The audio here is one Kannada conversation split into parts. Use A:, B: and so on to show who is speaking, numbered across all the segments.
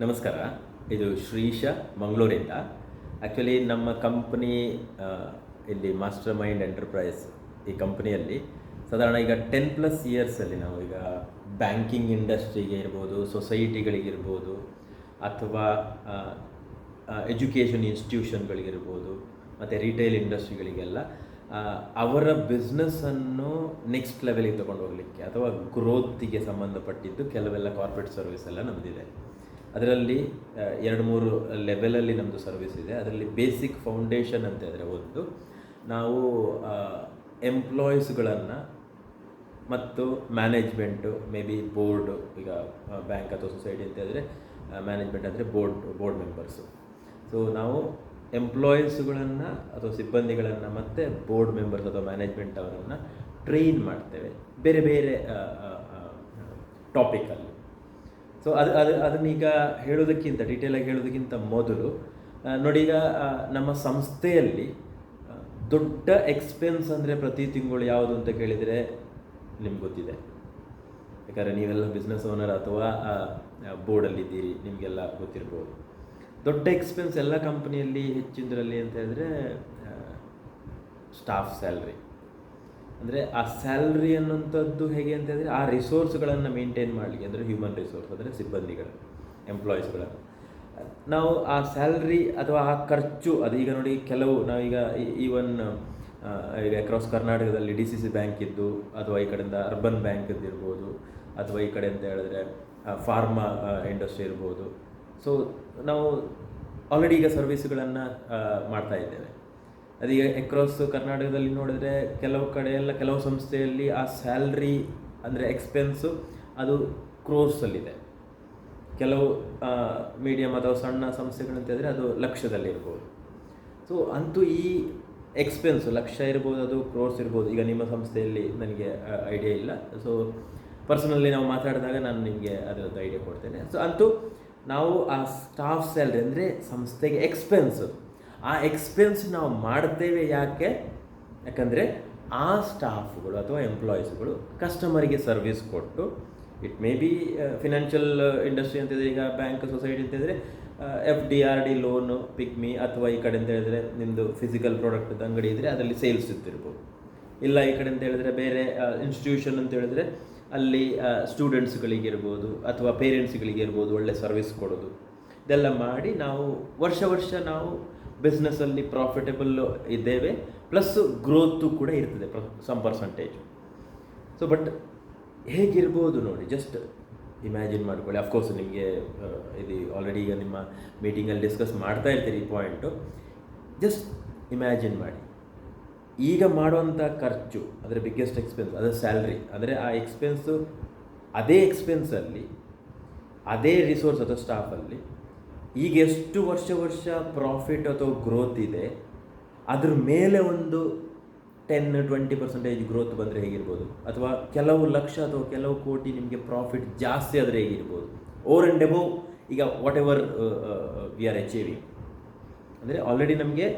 A: ನಮಸ್ಕಾರ. ಇದು ಶ್ರೀಶ ಮಂಗಳೂರಿಂದ. ಆ್ಯಕ್ಚುಲಿ ನಮ್ಮ ಕಂಪ್ನಿ ಇಲ್ಲಿ ಮಾಸ್ಟರ್ ಮೈಂಡ್ ಎಂಟರ್ಪ್ರೈಸ್ ಈ ಕಂಪ್ನಿಯಲ್ಲಿ ಸಾಧಾರಣ ಈಗ 10+ ಇಯರ್ಸಲ್ಲಿ ನಾವು ಈಗ ಬ್ಯಾಂಕಿಂಗ್ ಇಂಡಸ್ಟ್ರಿಗೆ ಇರ್ಬೋದು, ಸೊಸೈಟಿಗಳಿಗಿರ್ಬೋದು, ಅಥವಾ ಎಜುಕೇಷನ್ ಇನ್ಸ್ಟಿಟ್ಯೂಷನ್ಗಳಿಗಿರ್ಬೋದು, ಮತ್ತು ರಿಟೇಲ್ ಇಂಡಸ್ಟ್ರಿಗಳಿಗೆಲ್ಲ ಅವರ ಬಿಸ್ನೆಸ್ಸನ್ನು ನೆಕ್ಸ್ಟ್ ಲೆವೆಲಿಗೆ ತೊಗೊಂಡು ಹೋಗಲಿಕ್ಕೆ ಅಥವಾ ಗ್ರೋತಿಗೆ ಸಂಬಂಧಪಟ್ಟಿದ್ದು ಕೆಲವೆಲ್ಲ ಕಾರ್ಪೊರೇಟ್ ಸರ್ವಿಸ್ ಎಲ್ಲ ನಮ್ಮದಿದೆ. ಅದರಲ್ಲಿ 2-3 ಲೆವೆಲಲ್ಲಿ ನಮ್ಮದು ಸರ್ವಿಸ್ ಇದೆ. ಅದರಲ್ಲಿ ಬೇಸಿಕ್ ಫೌಂಡೇಶನ್ ಅಂತ ಹೇಳಿದ್ರೆ, ಒಂದು ನಾವು ಎಂಪ್ಲಾಯೀಸ್ಗಳನ್ನು ಮತ್ತು ಮ್ಯಾನೇಜ್ಮೆಂಟು, ಮೇ ಬಿ ಬೋರ್ಡು, ಈಗ ಬ್ಯಾಂಕ್ ಅಥವಾ ಸೊಸೈಟಿ ಅಂತ ಹೇಳಿದ್ರೆ ಮ್ಯಾನೇಜ್ಮೆಂಟ್ ಅಂದರೆ ಬೋರ್ಡ್ ಮೆಂಬರ್ಸು. ಸೊ ನಾವು ಎಂಪ್ಲಾಯೀಸ್ಗಳನ್ನು ಅಥವಾ ಸಿಬ್ಬಂದಿಗಳನ್ನು ಮತ್ತು ಬೋರ್ಡ್ ಮೆಂಬರ್ಸ್ ಅಥವಾ ಮ್ಯಾನೇಜ್ಮೆಂಟ್ ಅವರನ್ನು ಟ್ರೈನ್ ಮಾಡ್ತೇವೆ ಬೇರೆ ಬೇರೆ ಟಾಪಿಕಲ್ಲಿ. ಸೊ ಅದನ್ನೀಗ ಹೇಳೋದಕ್ಕಿಂತ ಡೀಟೇಲಾಗಿ ಹೇಳೋದಕ್ಕಿಂತ ಮೊದಲು ನೋಡಿ, ಈಗ ನಮ್ಮ ಸಂಸ್ಥೆಯಲ್ಲಿ ದೊಡ್ಡ ಎಕ್ಸ್ಪೆನ್ಸ್ ಅಂದರೆ ಪ್ರತಿ ತಿಂಗಳು ಯಾವುದು ಅಂತ ಕೇಳಿದರೆ ನಿಮ್ಗೆ ಗೊತ್ತಿದೆ. ಯಾಕಂದರೆ ನೀವೆಲ್ಲ ಬಿಸ್ನೆಸ್ ಓನರ್ ಅಥವಾ ಬೋರ್ಡಲ್ಲಿದ್ದೀರಿ, ನಿಮಗೆಲ್ಲ ಗೊತ್ತಿರ್ಬೋದು. ದೊಡ್ಡ ಎಕ್ಸ್ಪೆನ್ಸ್ ಎಲ್ಲ ಕಂಪ್ನಿಯಲ್ಲಿ ಹೆಚ್ಚಿನದರಲ್ಲಿ ಅಂತ ಹೇಳಿದ್ರೆ ಸ್ಟಾಫ್ ಸ್ಯಾಲ್ರಿ. ಅಂದರೆ ಆ ಸ್ಯಾಲ್ರಿ ಅನ್ನೋಂಥದ್ದು ಹೇಗೆ ಅಂತ ಹೇಳಿದ್ರೆ, ಆ ರಿಸೋರ್ಸ್ಗಳನ್ನು ಮೇಂಟೈನ್ ಮಾಡಲಿಕ್ಕೆ, ಅಂದರೆ ಹ್ಯೂಮನ್ ರಿಸೋರ್ಸ್ ಅಂದರೆ ಸಿಬ್ಬಂದಿಗಳು, ಎಂಪ್ಲಾಯೀಸ್ಗಳನ್ನು ನಾವು ಆ ಸ್ಯಾಲ್ರಿ ಅಥವಾ ಆ ಖರ್ಚು, ಅದೀಗ ನೋಡಿ ಕೆಲವು ನಾವೀಗ ಈವನ್ ಈಗ ಅಕ್ರಾಸ್ ಕರ್ನಾಟಕದಲ್ಲಿ DCC ಬ್ಯಾಂಕ್ ಇದ್ದು, ಅಥವಾ ಈ ಕಡೆಯಿಂದ ಅರ್ಬನ್ ಬ್ಯಾಂಕ್ ಇರ್ಬೋದು, ಅಥವಾ ಈ ಕಡೆ ಅಂತ ಹೇಳಿದ್ರೆ ಫಾರ್ಮಾ ಇಂಡಸ್ಟ್ರಿ ಇರ್ಬೋದು. ಸೊ ನಾವು ಆಲ್ರೆಡಿ ಈಗ ಸರ್ವಿಸ್ಗಳನ್ನು ಮಾಡ್ತಾ ಇದ್ದೇವೆ. ಅದೀಗ ಅಕ್ರಾಸ್ ಕರ್ನಾಟಕದಲ್ಲಿ ನೋಡಿದ್ರೆ ಕೆಲವು ಕಡೆಯೆಲ್ಲ ಕೆಲವು ಸಂಸ್ಥೆಯಲ್ಲಿ ಆ ಸ್ಯಾಲ್ರಿ ಅಂದರೆ ಎಕ್ಸ್ಪೆನ್ಸು ಅದು ಕ್ರೋರ್ಸಲ್ಲಿದೆ. ಕೆಲವು ಮೀಡಿಯಮ್ ಅಥವಾ ಸಣ್ಣ ಸಂಸ್ಥೆಗಳಂತ ಹೇಳಿದ್ರೆ ಅದು ಲಕ್ಷದಲ್ಲಿರ್ಬೋದು. ಸೊ ಅಂತೂ ಈ ಎಕ್ಸ್ಪೆನ್ಸು ಲಕ್ಷ ಇರ್ಬೋದು, ಅದು ಕ್ರೋರ್ಸ್ ಇರ್ಬೋದು. ಈಗ ನಿಮ್ಮ ಸಂಸ್ಥೆಯಲ್ಲಿ ನನಗೆ ಐಡಿಯಾ ಇಲ್ಲ. ಸೊ ಪರ್ಸನಲಿ ನಾವು ಮಾತಾಡಿದಾಗ ನಾನು ನಿಮಗೆ ಅದರದ್ದು ಐಡಿಯಾ ಕೊಡ್ತೇನೆ. ಸೊ ಅಂತೂ ನಾವು ಆ ಸ್ಟಾಫ್ ಸ್ಯಾಲ್ರಿ ಅಂದರೆ ಸಂಸ್ಥೆಗೆ ಎಕ್ಸ್ಪೆನ್ಸು, ಆ ಎಕ್ಸ್ಪೆನ್ಸ್ ನಾವು ಮಾಡ್ತೇವೆ. ಯಾಕಂದರೆ ಆ ಸ್ಟಾಫ್ಗಳು ಅಥವಾ ಎಂಪ್ಲಾಯೀಸ್ಗಳು ಕಸ್ಟಮರಿಗೆ ಸರ್ವಿಸ್ ಕೊಟ್ಟು, it may be financial industry ಅಂತಂದರೆ ಈಗ ಬ್ಯಾಂಕ್, ಸೊಸೈಟಿ ಅಂತಂದರೆ FD RD ಲೋನು, ಪಿಗ್ಮಿ, ಅಥವಾ ಈ ಕಡೆ ಅಂತ ಹೇಳಿದ್ರೆ ನಿಮ್ಮದು ಫಿಸಿಕಲ್ ಪ್ರಾಡಕ್ಟ್ದು ಅಂಗಡಿ ಇದ್ದರೆ ಅದರಲ್ಲಿ ಸೇಲ್ಸ್ ಇರ್ತಿರ್ಬೋದು. ಇಲ್ಲ ಈ ಕಡೆ ಅಂತ ಹೇಳಿದ್ರೆ ಬೇರೆ ಇನ್ಸ್ಟಿಟ್ಯೂಷನ್ ಅಂತ ಹೇಳಿದ್ರೆ ಅಲ್ಲಿ ಸ್ಟೂಡೆಂಟ್ಸ್ಗಳಿಗಿರ್ಬೋದು ಅಥವಾ ಪೇರೆಂಟ್ಸ್ಗಳಿಗಿರ್ಬೋದು ಒಳ್ಳೆ ಸರ್ವಿಸ್ ಕೊಡೋದು. ಇದೆಲ್ಲ ಮಾಡಿ ನಾವು ವರ್ಷ ನಾವು ಬಿಸ್ನೆಸ್ಸಲ್ಲಿ ಪ್ರಾಫಿಟಬಲ್ ಇದ್ದೇವೆ, ಪ್ಲಸ್ ಗ್ರೋತು ಕೂಡ ಇರ್ತದೆ ಸಮ್ ಪರ್ಸಂಟೇಜ್. ಸೊ ಬಟ್ ಹೇಗಿರ್ಬೋದು ನೋಡಿ, ಜಸ್ಟ್ ಇಮ್ಯಾಜಿನ್ ಮಾಡ್ಕೊಳ್ಳಿ. ಅಫ್ಕೋರ್ಸ್ ನಿಮಗೆ ಇದು ಆಲ್ರೆಡಿ ಈಗ ನಿಮ್ಮ ಮೀಟಿಂಗಲ್ಲಿ ಡಿಸ್ಕಸ್ ಮಾಡ್ತಾ ಇರ್ತೀರಿ ಈ ಪಾಯಿಂಟು. ಜಸ್ಟ್ ಇಮ್ಯಾಜಿನ್ ಮಾಡಿ, ಈಗ ಮಾಡುವಂಥ ಖರ್ಚು ಅದರ ಬಿಗ್ಗೆಸ್ಟ್ ಎಕ್ಸ್ಪೆನ್ಸ್ ಅದರ ಸ್ಯಾಲ್ರಿ. ಅಂದರೆ ಆ ಎಕ್ಸ್ಪೆನ್ಸು, ಅದೇ ಎಕ್ಸ್ಪೆನ್ಸಲ್ಲಿ ಅದೇ ರಿಸೋರ್ಸ್ ಅಥವಾ ಸ್ಟಾಫಲ್ಲಿ ಈಗ ಎಷ್ಟು ವರ್ಷ ಪ್ರಾಫಿಟ್ ಅಥವಾ ಗ್ರೋತ್ ಇದೆ, ಅದ್ರ ಮೇಲೆ ಒಂದು 10-20% ಗ್ರೋತ್ ಬಂದರೆ ಹೇಗಿರ್ಬೋದು, ಅಥವಾ ಕೆಲವು ಲಕ್ಷ ಅಥವಾ ಕೆಲವು ಕೋಟಿ ನಿಮಗೆ ಪ್ರಾಫಿಟ್ ಜಾಸ್ತಿ ಆದರೆ ಹೇಗಿರ್ಬೋದು. ಓವರ್ ಆ್ಯಂಡ್ ಅಬೋವ್ ಈಗ what ever we are achieving, ಅಂದರೆ ಆಲ್ರೆಡಿ ನಮಗೆ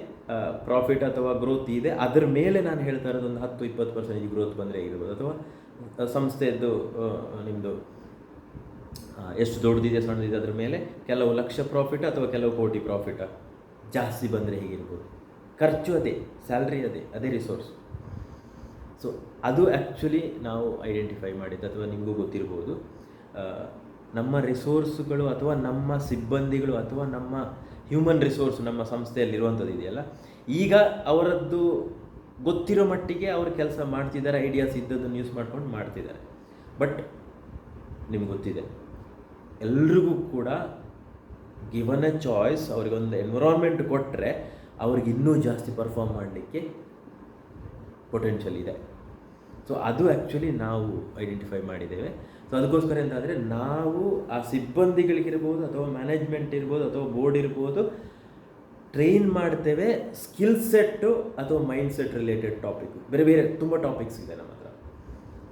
A: ಪ್ರಾಫಿಟ್ ಅಥವಾ ಗ್ರೋತ್ ಇದೆ, ಅದರ ಮೇಲೆ ನಾನು ಹೇಳ್ತಾ ಇರೋದು ಒಂದು 10-20% ಗ್ರೋತ್ ಬಂದರೆ ಹೇಗಿರ್ಬೋದು. ಅಥವಾ ಸಂಸ್ಥೆಯದ್ದು ನಿಮ್ಮದು ಎಷ್ಟು ದೊಡ್ಡದಿದೆ ಸಣ್ಣದಿದೆ ಅದರ ಮೇಲೆ ಕೆಲವು ಲಕ್ಷ ಪ್ರಾಫಿಟ್ ಅಥವಾ ಕೆಲವು ಕೋಟಿ ಪ್ರಾಫಿಟ್ ಜಾಸ್ತಿ ಬಂದರೆ ಹೇಗಿರ್ಬೋದು. ಖರ್ಚು ಅದೇ, ಸ್ಯಾಲ್ರಿ ಅದೇ ರಿಸೋರ್ಸ್. ಸೊ ಅದು ಆ್ಯಕ್ಚುಲಿ ನಾವು ಐಡೆಂಟಿಫೈ ಮಾಡಿದ್ದು, ಅಥವಾ ನಿಮಗೂ ಗೊತ್ತಿರ್ಬೋದು. ನಮ್ಮ ರಿಸೋರ್ಸ್ಗಳು ಅಥವಾ ನಮ್ಮ ಸಿಬ್ಬಂದಿಗಳು ಅಥವಾ ನಮ್ಮ ಹ್ಯೂಮನ್ ರಿಸೋರ್ಸ್ ನಮ್ಮ ಸಂಸ್ಥೆಯಲ್ಲಿರುವಂಥದ್ದು ಇದೆಯಲ್ಲ, ಈಗ ಅವರದ್ದು ಗೊತ್ತಿರೋ ಮಟ್ಟಿಗೆ ಅವರು ಕೆಲಸ ಮಾಡ್ತಿದ್ದಾರೆ, ಐಡಿಯಾಸ್ ಇದ್ದದನ್ನು ಯೂಸ್ ಮಾಡ್ಕೊಂಡು ಮಾಡ್ತಿದ್ದಾರೆ. ಬಟ್ ನಿಮ್ಗೆ ಗೊತ್ತಿದೆ, ಎಲ್ರಿಗೂ ಕೂಡ ಗಿವನ್ ಎ ಚಾಯ್ಸ್, ಅವರಿಗೊಂದು ಎನ್ವಿರಾನ್ಮೆಂಟ್ ಕೊಟ್ಟರೆ ಅವ್ರಿಗೆ ಇನ್ನೂ ಜಾಸ್ತಿ ಪರ್ಫಾರ್ಮ್ ಮಾಡಲಿಕ್ಕೆ ಪೊಟೆನ್ಷಿಯಲ್ ಇದೆ. ಸೊ ಅದು ಆ್ಯಕ್ಚುಲಿ ನಾವು ಐಡೆಂಟಿಫೈ ಮಾಡಿದ್ದೇವೆ. ಸೊ ಅದಕ್ಕೋಸ್ಕರ ಎಂತಾದರೆ, ನಾವು ಆ ಸಿಬ್ಬಂದಿಗಳಿಗಿರ್ಬೋದು ಅಥವಾ ಮ್ಯಾನೇಜ್ಮೆಂಟ್ ಇರ್ಬೋದು ಅಥವಾ ಬೋರ್ಡ್ ಇರ್ಬೋದು ಟ್ರೈನ್ ಮಾಡ್ತೇವೆ. ಸ್ಕಿಲ್ ಸೆಟ್ಟು ಅಥವಾ ಮೈಂಡ್ ಸೆಟ್ ರಿಲೇಟೆಡ್ ಟಾಪಿಕ್, ಬೇರೆ ತುಂಬ ಟಾಪಿಕ್ಸ್ ಇದೆ ನಮ್ಮ ಹತ್ರ.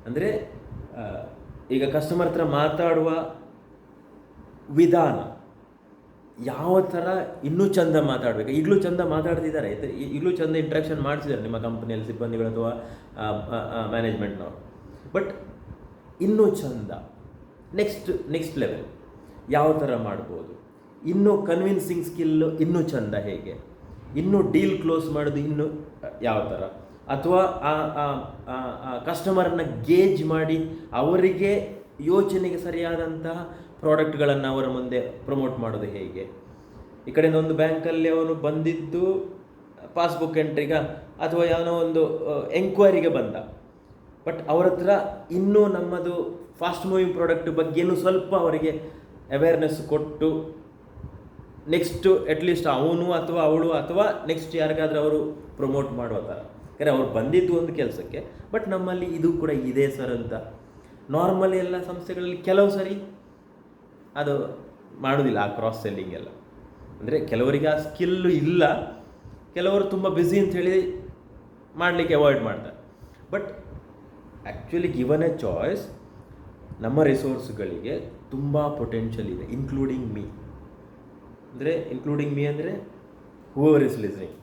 A: ಅಂದರೆ ಈಗ ಕಸ್ಟಮರ್ ಹತ್ರ ಮಾತಾಡುವ ವಿಧಾನ, ಯಾವ ಥರ ಇನ್ನೂ ಚಂದ ಮಾತಾಡಬೇಕು. ಈಗಲೂ ಚಂದ ಮಾತಾಡ್ತಿದ್ದಾರೆ, ಈಗಲೂ ಚಂದ ಇಂಟ್ರಾಕ್ಷನ್ ಮಾಡಿಸಿದ್ದಾರೆ ನಿಮ್ಮ ಕಂಪ್ನಿಯಲ್ಲಿ ಸಿಬ್ಬಂದಿಗಳು ಅಥವಾ ಮ್ಯಾನೇಜ್ಮೆಂಟ್ನವರು. ಬಟ್ ಇನ್ನೂ ಚಂದ ನೆಕ್ಸ್ಟ್ ಲೆವೆಲ್ ಯಾವ ಥರ ಮಾಡ್ಬೋದು, ಇನ್ನೂ ಕನ್ವಿನ್ಸಿಂಗ್ ಸ್ಕಿಲ್ಲು ಇನ್ನೂ ಚೆಂದ ಹೇಗೆ, ಇನ್ನೂ ಡೀಲ್ ಕ್ಲೋಸ್ ಮಾಡೋದು ಇನ್ನೂ ಯಾವ ಥರ, ಅಥವಾ ಆ ಕಸ್ಟಮರನ್ನು ಗೇಜ್ ಮಾಡಿ ಅವರಿಗೆ ಯೋಚನೆಗೆ ಸರಿಯಾದಂತಹ ಪ್ರಾಡಕ್ಟ್ಗಳನ್ನು ಅವರ ಮುಂದೆ ಪ್ರಮೋಟ್ ಮಾಡೋದು ಹೇಗೆ. ಈ ಕಡೆಯಿಂದ ಒಂದು ಬ್ಯಾಂಕಲ್ಲಿ ಅವನು ಬಂದಿದ್ದು ಪಾಸ್ಬುಕ್ ಎಂಟ್ರಿಗ ಅಥವಾ ಏನೋ ಒಂದು ಎಂಕ್ವೈರಿಗೆ ಬಂದ, ಬಟ್ ಅವ್ರ ಹತ್ರ ಇನ್ನೂ ನಮ್ಮದು ಫಾಸ್ಟ್ ಮೂವಿಂಗ್ ಪ್ರಾಡಕ್ಟ್ ಬಗ್ಗೆಯೂ ಸ್ವಲ್ಪ ಅವರಿಗೆ ಅವೇರ್ನೆಸ್ ಕೊಟ್ಟು ನೆಕ್ಸ್ಟು ಅಟ್ಲೀಸ್ಟ್ ಅವನು ಅಥವಾ ಅವಳು ಅಥವಾ ನೆಕ್ಸ್ಟ್ ಯಾರಿಗಾದ್ರೂ ಅವರು ಪ್ರಮೋಟ್ ಮಾಡುವ ಥರ. ಯಾಕಂದರೆ ಅವ್ರು ಬಂದಿದ್ದು ಒಂದು ಕೆಲಸಕ್ಕೆ, ಬಟ್ ನಮ್ಮಲ್ಲಿ ಇದು ಕೂಡ ಇದೆ ಸರ್ ಅಂತ. ನಾರ್ಮಲಿ ಎಲ್ಲ ಸಂಸ್ಥೆಗಳಲ್ಲಿ ಕೆಲವು ಸರಿ ಅದು ಮಾಡೋದಿಲ್ಲ, ಆ ಕ್ರಾಸ್ ಸೆಲ್ಲಿಂಗ್ ಎಲ್ಲ. ಅಂದರೆ ಕೆಲವರಿಗೆ ಆ ಸ್ಕಿಲ್ಲು ಇಲ್ಲ, ಕೆಲವರು ತುಂಬ ಬ್ಯುಸಿ ಅಂಥೇಳಿ ಮಾಡಲಿಕ್ಕೆ ಅವಾಯ್ಡ್ ಮಾಡ್ತಾರೆ. But actually given A choice, ನಮ್ಮ ರಿಸೋರ್ಸ್ಗಳಿಗೆ ತುಂಬ ಪೊಟೆನ್ಷಿಯಲ್ ಇದೆ, ಇನ್ಕ್ಲೂಡಿಂಗ್ ಮೀ. ಅಂದರೆ ಹೂವರ್ ಇಸ್ ಲಿಸ್ನಿಂಗ್.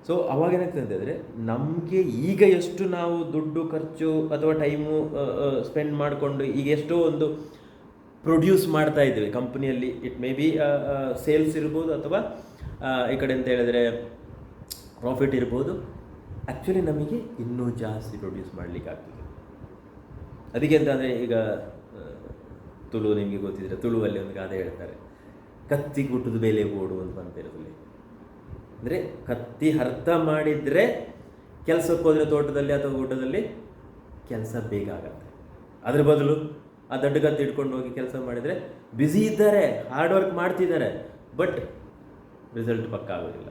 A: ಸೊ ಅವಾಗ ಏನಾಗ್ತದೆ ಅಂತಂದರೆ, ನಮಗೆ ಈಗ ಎಷ್ಟು ನಾವು ದುಡ್ಡು ಖರ್ಚು ಅಥವಾ ಟೈಮು ಸ್ಪೆಂಡ್ ಮಾಡಿಕೊಂಡು ಈಗ ಎಷ್ಟೋ ಒಂದು ಪ್ರೊಡ್ಯೂಸ್ ಮಾಡ್ತಾ ಇದ್ದೀವಿ ಕಂಪ್ನಿಯಲ್ಲಿ, ಇಟ್ ಮೇ ಬಿ ಸೇಲ್ಸ್ ಇರ್ಬೋದು ಅಥವಾ ಈ ಕಡೆ ಅಂತ ಹೇಳಿದ್ರೆ ಪ್ರಾಫಿಟ್ ಇರ್ಬೋದು. ಆ್ಯಕ್ಚುಲಿ ನಮಗೆ ಇನ್ನೂ ಜಾಸ್ತಿ ಪ್ರೊಡ್ಯೂಸ್ ಮಾಡಲಿಕ್ಕೆ ಆಗ್ತದೆ. ಅದಕ್ಕೆ ಅಂತಂದರೆ ಈಗ ತುಳು ನಿಮಗೆ ಗೊತ್ತಿದ್ರೆ, ತುಳುವಲ್ಲಿ ಒಂದು ಗಾದೆ ಹೇಳ್ತಾರೆ, ಕತ್ತಿ ಗುಟ್ಟದ ಬೇಲೆ ಬೋಡು ಅಂತ ಬಂತಿರೋದಲ್ಲಿ. ಅಂದರೆ ಕತ್ತಿ ಅರ್ಥ ಮಾಡಿದರೆ ಕೆಲಸಕ್ಕೆ ಹೋದರೆ ತೋಟದಲ್ಲಿ ಅಥವಾ ಊಟದಲ್ಲಿ ಕೆಲಸ ಬೇಗ ಆಗತ್ತೆ. ಅದ್ರ ಬದಲು ಆ ದೊಡ್ಡ ಕತ್ತಿ ಇಟ್ಕೊಂಡು ಹೋಗಿ ಕೆಲಸ ಮಾಡಿದರೆ ಬ್ಯುಸಿ ಇದ್ದಾರೆ, ಹಾರ್ಡ್ ವರ್ಕ್ ಮಾಡ್ತಿದ್ದಾರೆ, ಬಟ್ ರಿಸಲ್ಟ್ ಪಕ್ಕ ಆಗೋದಿಲ್ಲ.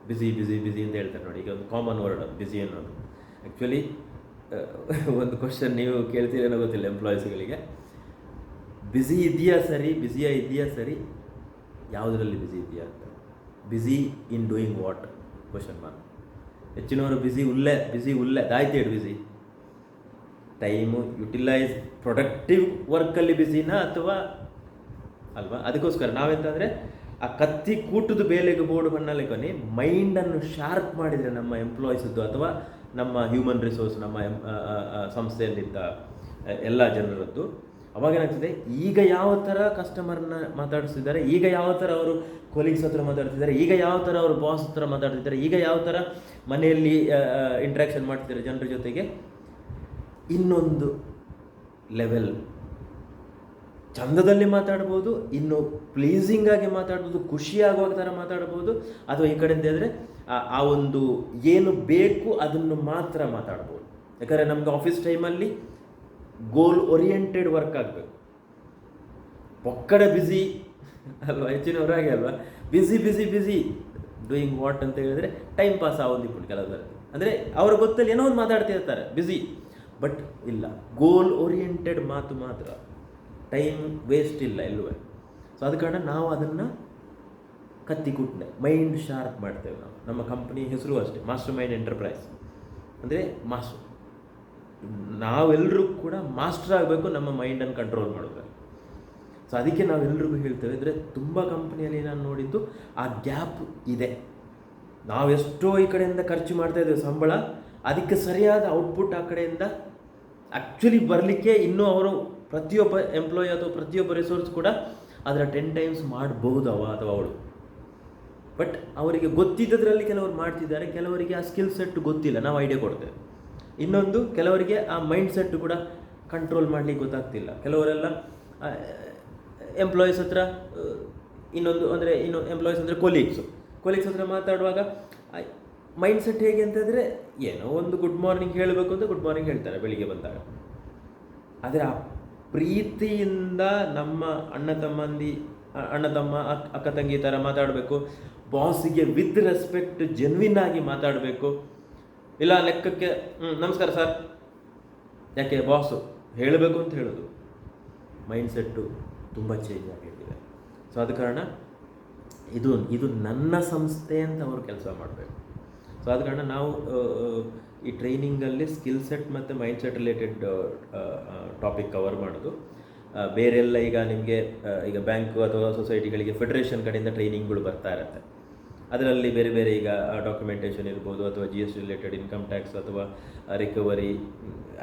A: ಬ್ಯುಸಿ ಅಂತ ಹೇಳ್ತಾರೆ ನೋಡಿ. ಈಗ ಒಂದು ಕಾಮನ್ ವರ್ಡ್ ಬ್ಯುಸಿ ಅನ್ನೋದು. ಆ್ಯಕ್ಚುಲಿ ಒಂದು ಕ್ವಶನ್ ನೀವು ಕೇಳ್ತೀರೇನೋ ಗೊತ್ತಿಲ್ಲ ಎಂಪ್ಲಾಯೀಸ್ಗಳಿಗೆ, ಬ್ಯುಸಿ ಇದೆಯಾ ಸರಿ, ಯಾವುದರಲ್ಲಿ ಬ್ಯುಸಿ ಇದೆಯಾ ಅಂತ. Busy in doing what question mark. ಹೆಚ್ಚಿನವರು ಬ್ಯುಸಿ ಉಲ್ಲೆ ದಾಯ್ತೇಡು ಬ್ಯುಸಿ. ಟೈಮು ಯುಟಿಲೈಸ್ ಪ್ರೊಡಕ್ಟಿವ್ ವರ್ಕಲ್ಲಿ ಬ್ಯುಸಿನಾ ಅಥವಾ ಅಲ್ವಾ? ಅದಕ್ಕೋಸ್ಕರ ನಾವೆಂತಂದರೆ ಆ ಕತ್ತಿ ಕೂಟದ ಬೇಲೆಗೆ ಬೋರ್ಡು ಬಣ್ಣಲ್ಲಿ ಕೊನೆ ಮೈಂಡನ್ನು ಶಾರ್ಪ್ ಮಾಡಿದರೆ ನಮ್ಮ ಎಂಪ್ಲಾಯೀಸದ್ದು ಅಥವಾ ನಮ್ಮ ಹ್ಯೂಮನ್ ರಿಸೋರ್ಸ್, ನಮ್ಮ ಸಂಸ್ಥೆಯಲ್ಲಿದ್ದ ಎಲ್ಲ ಜನರದ್ದು, ಅವಾಗೇನಾಗ್ತದೆ, ಈಗ ಯಾವ ಥರ ಕಸ್ಟಮರ್ನ ಮಾತಾಡಿಸ್ತಿದ್ದಾರೆ, ಈಗ ಯಾವ ಥರ ಅವರು ಕೊಲೀಗ್ಸ್ ಹತ್ರ ಮಾತಾಡ್ತಿದ್ದಾರೆ, ಈಗ ಯಾವ ಥರ ಅವರು ಬಾಸ್ ಹತ್ರ ಮಾತಾಡ್ತಿದ್ದಾರೆ, ಈಗ ಯಾವ ಥರ ಮನೆಯಲ್ಲಿ ಇಂಟ್ರ್ಯಾಕ್ಷನ್ ಮಾಡ್ತಿದ್ದಾರೆ ಜನರ ಜೊತೆಗೆ, ಇನ್ನೊಂದು ಲೆವೆಲ್ ಚಂದದಲ್ಲಿ ಮಾತಾಡ್ಬೋದು, ಇನ್ನು ಪ್ಲೀಸಿಂಗಾಗಿ ಮಾತಾಡ್ಬೋದು, ಖುಷಿಯಾಗುವ ಥರ ಮಾತಾಡ್ಬೋದು, ಅಥವಾ ಈ ಕಡೆಯಿಂದ ಹೇಳಿದ್ರೆ ಆ ಒಂದು ಏನು ಬೇಕು ಅದನ್ನು ಮಾತ್ರ ಮಾತಾಡ್ಬೋದು. ಯಾಕಂದರೆ ನಮಗೆ ಆಫೀಸ್ ಟೈಮಲ್ಲಿ ಗೋಲ್ ಓರಿಯೆಂಟೆಡ್ ವರ್ಕ್ ಆಗಬೇಕು. ಒಕ್ಕಡೆ ಬ್ಯುಸಿ ಅಲ್ವಾ, ಹೆಚ್ಚಿನವರು ಹಾಗೆ ಅಲ್ವಾ, ಬ್ಯುಸಿ ಡೂಯಿಂಗ್ ವಾಟ್ ಅಂತ ಹೇಳಿದ್ರೆ ಟೈಮ್ ಪಾಸ್ ಆಗೋದಿತ್ತು ಕೆಲವರು. ಅಂದರೆ ಅವ್ರ ಗೊತ್ತಲ್ಲಿ ಏನೋ ಒಂದು ಮಾತಾಡ್ತಿರ್ತಾರೆ ಬ್ಯುಸಿ, ಬಟ್ ಇಲ್ಲ, ಗೋಲ್ ಓರಿಯೆಂಟೆಡ್ ಮಾತು ಮಾತ್ರ, ಟೈಮ್ ವೇಸ್ಟ್ ಇಲ್ಲ ಎಲ್ಲವೇ. ಸೊ ಅದ ಕಾರಣ ನಾವು ಅದನ್ನು ಕತ್ತಿಕುಟ್ಟೆ ಮೈಂಡ್ ಶಾರ್ಪ್ ಮಾಡ್ತೇವೆ. ನಮ್ಮ ಕಂಪ್ನಿ ಹೆಸರು ಅಷ್ಟೇ, ಮಾಸ್ಟರ್ ಮೈಂಡ್ ಎಂಟರ್ಪ್ರೈಸ್. ಅಂದರೆ ನಾವೆಲ್ಲರೂ ಕೂಡ ಮಾಸ್ಟರ್ ಆಗಬೇಕು ನಮ್ಮ ಮೈಂಡನ್ನು ಕಂಟ್ರೋಲ್ ಮಾಡೋದು. ಸೊ ಅದಕ್ಕೆ ನಾವೆಲ್ಲರಿಗೂ ಹೇಳ್ತೇವೆ. ಅಂದರೆ ತುಂಬ ಕಂಪ್ನಿಯಲ್ಲಿ ನಾನು ನೋಡಿದ್ದು ಆ ಗ್ಯಾಪ್ ಇದೆ. ನಾವೆಷ್ಟೋ ಈ ಕಡೆಯಿಂದ ಖರ್ಚು ಮಾಡ್ತಾಯಿದ್ದೇವೆ ಸಂಬಳ, ಅದಕ್ಕೆ ಸರಿಯಾದ ಔಟ್ಪುಟ್ ಆ ಕಡೆಯಿಂದ ಆ್ಯಕ್ಚುಲಿ ಬರಲಿಕ್ಕೆ ಇನ್ನೂ ಅವರು ಪ್ರತಿಯೊಬ್ಬ ಎಂಪ್ಲಾಯಿ ಅಥವಾ ಪ್ರತಿಯೊಬ್ಬ ರಿಸೋರ್ಸ್ ಕೂಡ ಅದರ 10 times ಮಾಡಬಹುದು ಅಥವಾ ಅವಳು. ಬಟ್ ಅವರಿಗೆ ಗೊತ್ತಿದ್ದದ್ರಲ್ಲಿ ಕೆಲವರು ಮಾಡ್ತಿದ್ದಾರೆ, ಕೆಲವರಿಗೆ ಆ ಸ್ಕಿಲ್ ಸೆಟ್ ಗೊತ್ತಿಲ್ಲ, ನಾವು ಐಡಿಯಾ ಕೊಡ್ತೇವೆ. ಇನ್ನೊಂದು, ಕೆಲವರಿಗೆ ಆ ಮೈಂಡ್ ಸೆಟ್ ಕೂಡ ಕಂಟ್ರೋಲ್ ಮಾಡಲಿಕ್ಕೆ ಗೊತ್ತಾಗ್ತಿಲ್ಲ. ಕೆಲವರೆಲ್ಲ ಎಂಪ್ಲಾಯೀಸ್ ಹತ್ರ ಇನ್ನೊಂದು ಎಂಪ್ಲಾಯೀಸ್ ಅಂದರೆ ಕೊಲೀಗ್ಸ್ ಹತ್ರ ಮಾತಾಡುವಾಗ ಮೈಂಡ್ ಸೆಟ್ ಹೇಗೆ ಅಂತಂದರೆ, ಏನೋ ಒಂದು ಗುಡ್ ಮಾರ್ನಿಂಗ್ ಹೇಳಬೇಕು ಅಂತ ಗುಡ್ ಮಾರ್ನಿಂಗ್ ಹೇಳ್ತಾರೆ ಬೆಳಿಗ್ಗೆ ಬಂದಾಗ. ಆದರೆ ಆ ಪ್ರೀತಿಯಿಂದ ನಮ್ಮ ಅಣ್ಣ ತಮ್ಮ ಅಕ್ಕ ತಂಗಿ ಥರ ಮಾತಾಡಬೇಕು. ಬಾಸಿಗೆ ವಿತ್ ರೆಸ್ಪೆಕ್ಟ್ ಜೆನ್ವಿನ್ ಆಗಿ ಮಾತಾಡಬೇಕು. ಇಲ್ಲ ಲೆಕ್ಕಕ್ಕೆ ನಮಸ್ಕಾರ ಸರ್, ಯಾಕೆ ಬಾಸು ಹೇಳಬೇಕು ಅಂತ ಹೇಳೋದು. ಮೈಂಡ್ ಸೆಟ್ಟು ತುಂಬ ಚೇಂಜ್ ಆಗಿರ್ತಿದೆ. ಸೊ ಆದ ಕಾರಣ ಇದು ನನ್ನ ಸಂಸ್ಥೆ ಅಂತ ಅವರು ಕೆಲಸ ಮಾಡಬೇಕು. ಸೊ ಆದ ಕಾರಣ ನಾವು ಈ ಟ್ರೈನಿಂಗಲ್ಲಿ ಸ್ಕಿಲ್ ಸೆಟ್ ಮತ್ತು mind set related topic cover ಮಾಡೋದು. ಬೇರೆಲ್ಲ ಈಗ ನಿಮಗೆ ಈಗ ಬ್ಯಾಂಕು ಅಥವಾ ಸೊಸೈಟಿಗಳಿಗೆ ಫೆಡರೇಷನ್ ಕಡೆಯಿಂದ ಟ್ರೈನಿಂಗ್ಗಳು ಬರ್ತಾ ಇರುತ್ತೆ. ಅದರಲ್ಲಿ ಬೇರೆ ಬೇರೆ ಈಗ ಡಾಕ್ಯುಮೆಂಟೇಷನ್ ಇರ್ಬೋದು, ಅಥವಾ GST ರಿಲೇಟೆಡ್ ಇನ್ಕಮ್ ಟ್ಯಾಕ್ಸ್ ಅಥವಾ ರಿಕವರಿ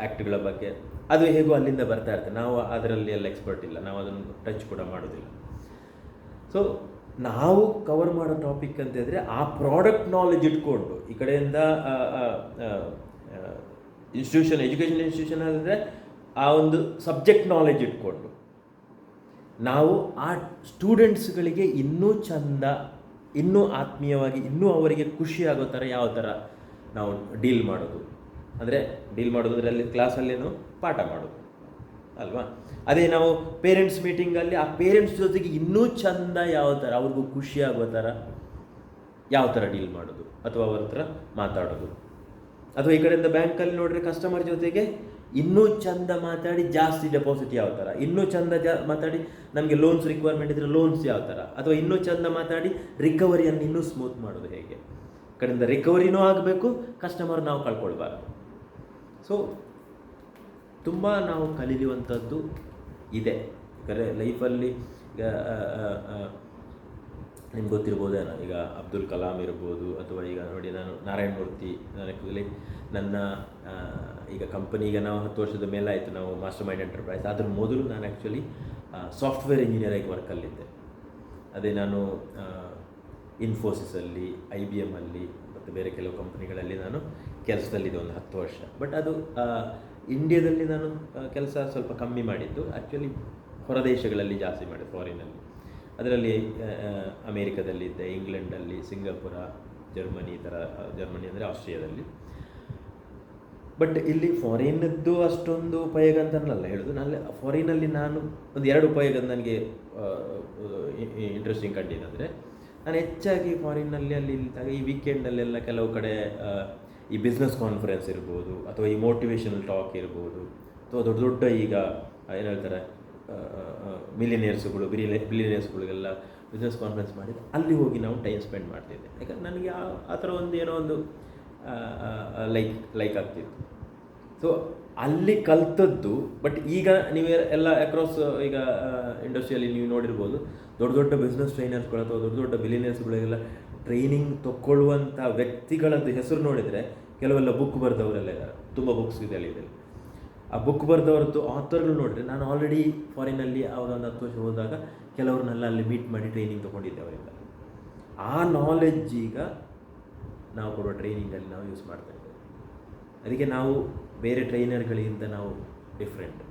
A: ಆ್ಯಕ್ಟ್ಗಳ ಬಗ್ಗೆ ಅದು ಹೇಗೋ ಅಲ್ಲಿಂದ ಬರ್ತಾ ಇರ್ತದೆ. ನಾವು ಅದರಲ್ಲಿ ಎಲ್ಲ ಎಕ್ಸ್ಪರ್ಟ್ ಇಲ್ಲ, ನಾವು ಅದನ್ನು ಟಚ್ ಕೂಡ ಮಾಡೋದಿಲ್ಲ. ಸೊ ನಾವು ಕವರ್ ಮಾಡೋ ಟಾಪಿಕ್ ಅಂತ ಹೇಳಿದ್ರೆ ಆ ಪ್ರಾಡಕ್ಟ್ ನಾಲೆಜ್ ಇಟ್ಕೊಂಡು, ಈ ಕಡೆಯಿಂದ ಇನ್ಸ್ಟಿಟ್ಯೂಷನ್, ಎಜುಕೇಷನ್ ಇನ್ಸ್ಟಿಟ್ಯೂಷನ್ ಅಂದರೆ ಆ ಒಂದು ಸಬ್ಜೆಕ್ಟ್ ನಾಲೆಜ್ ಇಟ್ಕೊಂಡು ನಾವು ಆ ಸ್ಟೂಡೆಂಟ್ಸ್ಗಳಿಗೆ ಇನ್ನೂ ಚಂದ, ಇನ್ನೂ ಆತ್ಮೀಯವಾಗಿ, ಇನ್ನೂ ಅವರಿಗೆ ಖುಷಿ ಆಗೋ ಥರ ಯಾವ ಥರ ನಾವು ಡೀಲ್ ಮಾಡೋದು. ಅಂದರೆ ಡೀಲ್ ಮಾಡೋದು ಅಂದರೆ ಅಲ್ಲಿ ಕ್ಲಾಸಲ್ಲೇನು ಪಾಠ ಮಾಡೋದು ಅಲ್ವಾ. ಅದೇ ನಾವು ಪೇರೆಂಟ್ಸ್ ಮೀಟಿಂಗಲ್ಲಿ ಆ ಪೇರೆಂಟ್ಸ್ ಜೊತೆಗೆ ಇನ್ನೂ ಚಂದ ಯಾವ ಥರ ಅವ್ರಿಗೂ ಖುಷಿ ಆಗೋ ಥರ ಯಾವ ಥರ ಡೀಲ್ ಮಾಡೋದು ಅಥವಾ ಅವ್ರ ಹತ್ರ ಮಾತಾಡೋದು. ಅಥವಾ ಈ ಕಡೆಯಿಂದ ಬ್ಯಾಂಕಲ್ಲಿ ನೋಡಿದ್ರೆ ಕಸ್ಟಮರ್ ಜೊತೆಗೆ ಇನ್ನೂ ಚಂದ ಮಾತಾಡಿ ಜಾಸ್ತಿ ಡೆಪಾಸಿಟ್ ಯಾವ ಥರ, ಇನ್ನೂ ಚಂದ ಮಾತಾಡಿ ನಮಗೆ ಲೋನ್ಸ್ ರಿಕ್ವೈರ್ಮೆಂಟ್ ಇದ್ದರೆ ಲೋನ್ಸ್ ಯಾವ ಥರ, ಅಥವಾ ಇನ್ನೂ ಚಂದ ಮಾತಾಡಿ ರಿಕವರಿಯನ್ನು ಇನ್ನೂ ಸ್ಮೂತ್ ಮಾಡೋದು ಹೇಗೆ. ಕಡೆಯಿಂದ ರಿಕವರಿನೂ ಆಗಬೇಕು, ಕಸ್ಟಮರ್ ನಾವು ಕಳ್ಕೊಳ್ಬಾರ್ದು. ಸೊ ತುಂಬ ನಾವು ಕಲಿಯುವಂಥದ್ದು ಇದೆ. ಯಾಕಂದರೆ ಲೈಫಲ್ಲಿ ಈಗ ನಿಮ್ಗೆ ಗೊತ್ತಿರ್ಬೋದೇನೋ, ಈಗ ಅಬ್ದುಲ್ ಕಲಾಂ ಇರ್ಬೋದು, ಅಥವಾ ಈಗ ನೋಡಿ ನಾನು ನಾರಾಯಣ ಮೂರ್ತಿ, ನಾನು ಆ್ಯಕ್ಚುಲಿ ನನ್ನ ಈಗ ಕಂಪನಿಗೆ ನಾವು 10 ವರ್ಷದ ಮೇಲೆ ಆಯಿತು ನಾವು ಮಾಸ್ಟರ್ ಮೈಂಡ್ ಎಂಟರ್ಪ್ರೈಸ್. ಅದ್ರ ಮೊದಲು ನಾನು ಆ್ಯಕ್ಚುಲಿ ಸಾಫ್ಟ್ವೇರ್ ಇಂಜಿನಿಯರಿಂಗ್ ವರ್ಕಲ್ಲಿದ್ದೆ. ಅದೇ ನಾನು ಇನ್ಫೋಸಿಸಲ್ಲಿ, IBM ಅಲ್ಲಿ ಮತ್ತು ಬೇರೆ ಕೆಲವು ಕಂಪ್ನಿಗಳಲ್ಲಿ ನಾನು ಕೆಲಸದಲ್ಲಿದ್ದೆ ಒಂದು 10 ವರ್ಷ. ಬಟ್ ಅದು ಇಂಡಿಯಾದಲ್ಲಿ ನಾನು ಕೆಲಸ ಸ್ವಲ್ಪ ಕಮ್ಮಿ ಮಾಡಿದ್ದು, ಆ್ಯಕ್ಚುಲಿ ಹೊರದೇಶಗಳಲ್ಲಿ ಜಾಸ್ತಿ ಮಾಡಿದ್ದು, ಫಾರಿನಲ್ಲಿ. ಅದರಲ್ಲಿ ಅಮೇರಿಕಾದಲ್ಲಿದ್ದೆ, ಇಂಗ್ಲೆಂಡಲ್ಲಿ, ಸಿಂಗಾಪುರ, ಜರ್ಮನಿ, ಈ ಥರ. ಜರ್ಮನಿ ಅಂದರೆ ಆಸ್ಟ್ರಿಯಾದಲ್ಲಿ. ಬಟ್ ಇಲ್ಲಿ ಫಾರಿನದ್ದು ಅಷ್ಟೊಂದು ಉಪಯೋಗ ಅಂತ ಅನ್ನಲ್ಲ ಹೇಳೋದು. ನಾನು ಫಾರಿನಲ್ಲಿ ನಾನು ಒಂದು 2 ಉಪಯೋಗ ನನಗೆ ಇಂಟ್ರೆಸ್ಟಿಂಗ್ ಕಂಡಿದ್ದಂದರೆ, ನಾನು ಹೆಚ್ಚಾಗಿ ಫಾರಿನಲ್ಲಿ ಅಲ್ಲಿ ಇದ್ದಾಗ ಈ ವೀಕೆಂಡಲ್ಲೆಲ್ಲ ಕೆಲವು ಕಡೆ ಈ ಬಿಸ್ನೆಸ್ ಕಾನ್ಫರೆನ್ಸ್ ಇರ್ಬೋದು, ಅಥವಾ ಈ ಮೋಟಿವೇಶನಲ್ ಟಾಕ್ ಇರ್ಬೋದು, ಅಥವಾ ದೊಡ್ಡ ದೊಡ್ಡ ಈಗ ಏನು ಹೇಳ್ತಾರೆ ಬಿಲಿಯನೇರ್ಸ್ಗಳಿಗೆಲ್ಲ ಬಿಸ್ನೆಸ್ ಕಾನ್ಫರೆನ್ಸ್ ಮಾಡಿದ್ದು, ಅಲ್ಲಿ ಹೋಗಿ ನಾವು ಟೈಮ್ ಸ್ಪೆಂಡ್ ಮಾಡ್ತಿದ್ದೆ. ಯಾಕಂದ್ರೆ ನನಗೆ ಆ ಥರ ಒಂದು ಏನೋ ಒಂದು ಲೈಕ್ ಆಗ್ತಿತ್ತು. ಸೊ ಅಲ್ಲಿ ಕಲ್ತದ್ದು. ಬಟ್ ಈಗ ನೀವು ಎಲ್ಲ ಅಕ್ರಾಸ್ ಈಗ ಇಂಡಸ್ಟ್ರಿಯಲ್ಲಿ ನೀವು ನೋಡಿರ್ಬೋದು, ದೊಡ್ಡ ದೊಡ್ಡ ಬಿಸ್ನೆಸ್ ಟ್ರೈನರ್ಸ್ಗಳು ಅಥವಾ ದೊಡ್ಡ ದೊಡ್ಡ ಬಿಲಿಯನೇರ್ಸ್ಗಳಿಗೆಲ್ಲ ಟ್ರೈನಿಂಗ್ ತಗೊಳ್ಳುವಂಥ ವ್ಯಕ್ತಿಗಳದ್ದು ಹೆಸರು ನೋಡಿದರೆ ಕೆಲವೆಲ್ಲ ಬುಕ್ ಬರೆದವರೆಲ್ಲ ಇದ್ದಾರೆ, ತುಂಬ ಬುಕ್ಸ್ ಇದೆ ಅಲ್ಲಿ. ಆ ಬುಕ್ ಬರೆದವ್ರದ್ದು ಆಥರ್ಗಳು ನೋಡಿದ್ರೆ, ನಾನು ಆಲ್ರೆಡಿ ಫಾರಿನಲ್ಲಿ ಆವಾಗ ಒಂದು 10 ವರ್ಷ ಹೋದಾಗ ಕೆಲವ್ರನ್ನೆಲ್ಲ ಅಲ್ಲಿ ಮೀಟ್ ಮಾಡಿ ಟ್ರೈನಿಂಗ್ ತೊಗೊಂಡಿದ್ದೆ ಅವರಿಂದ. ಆ ನಾಲೆಡ್ಜ್ ಈಗ ನಾವು ಕೊಡುವ ಟ್ರೈನಿಂಗಲ್ಲಿ ನಾವು ಯೂಸ್ ಮಾಡ್ತಾ ಇದ್ದೇವೆ. ಅದಕ್ಕೆ ನಾವು ಬೇರೆ ಟ್ರೈನರ್ಗಳಿಗಿಂತ ನಾವು ಡಿಫ್ರೆಂಟ್.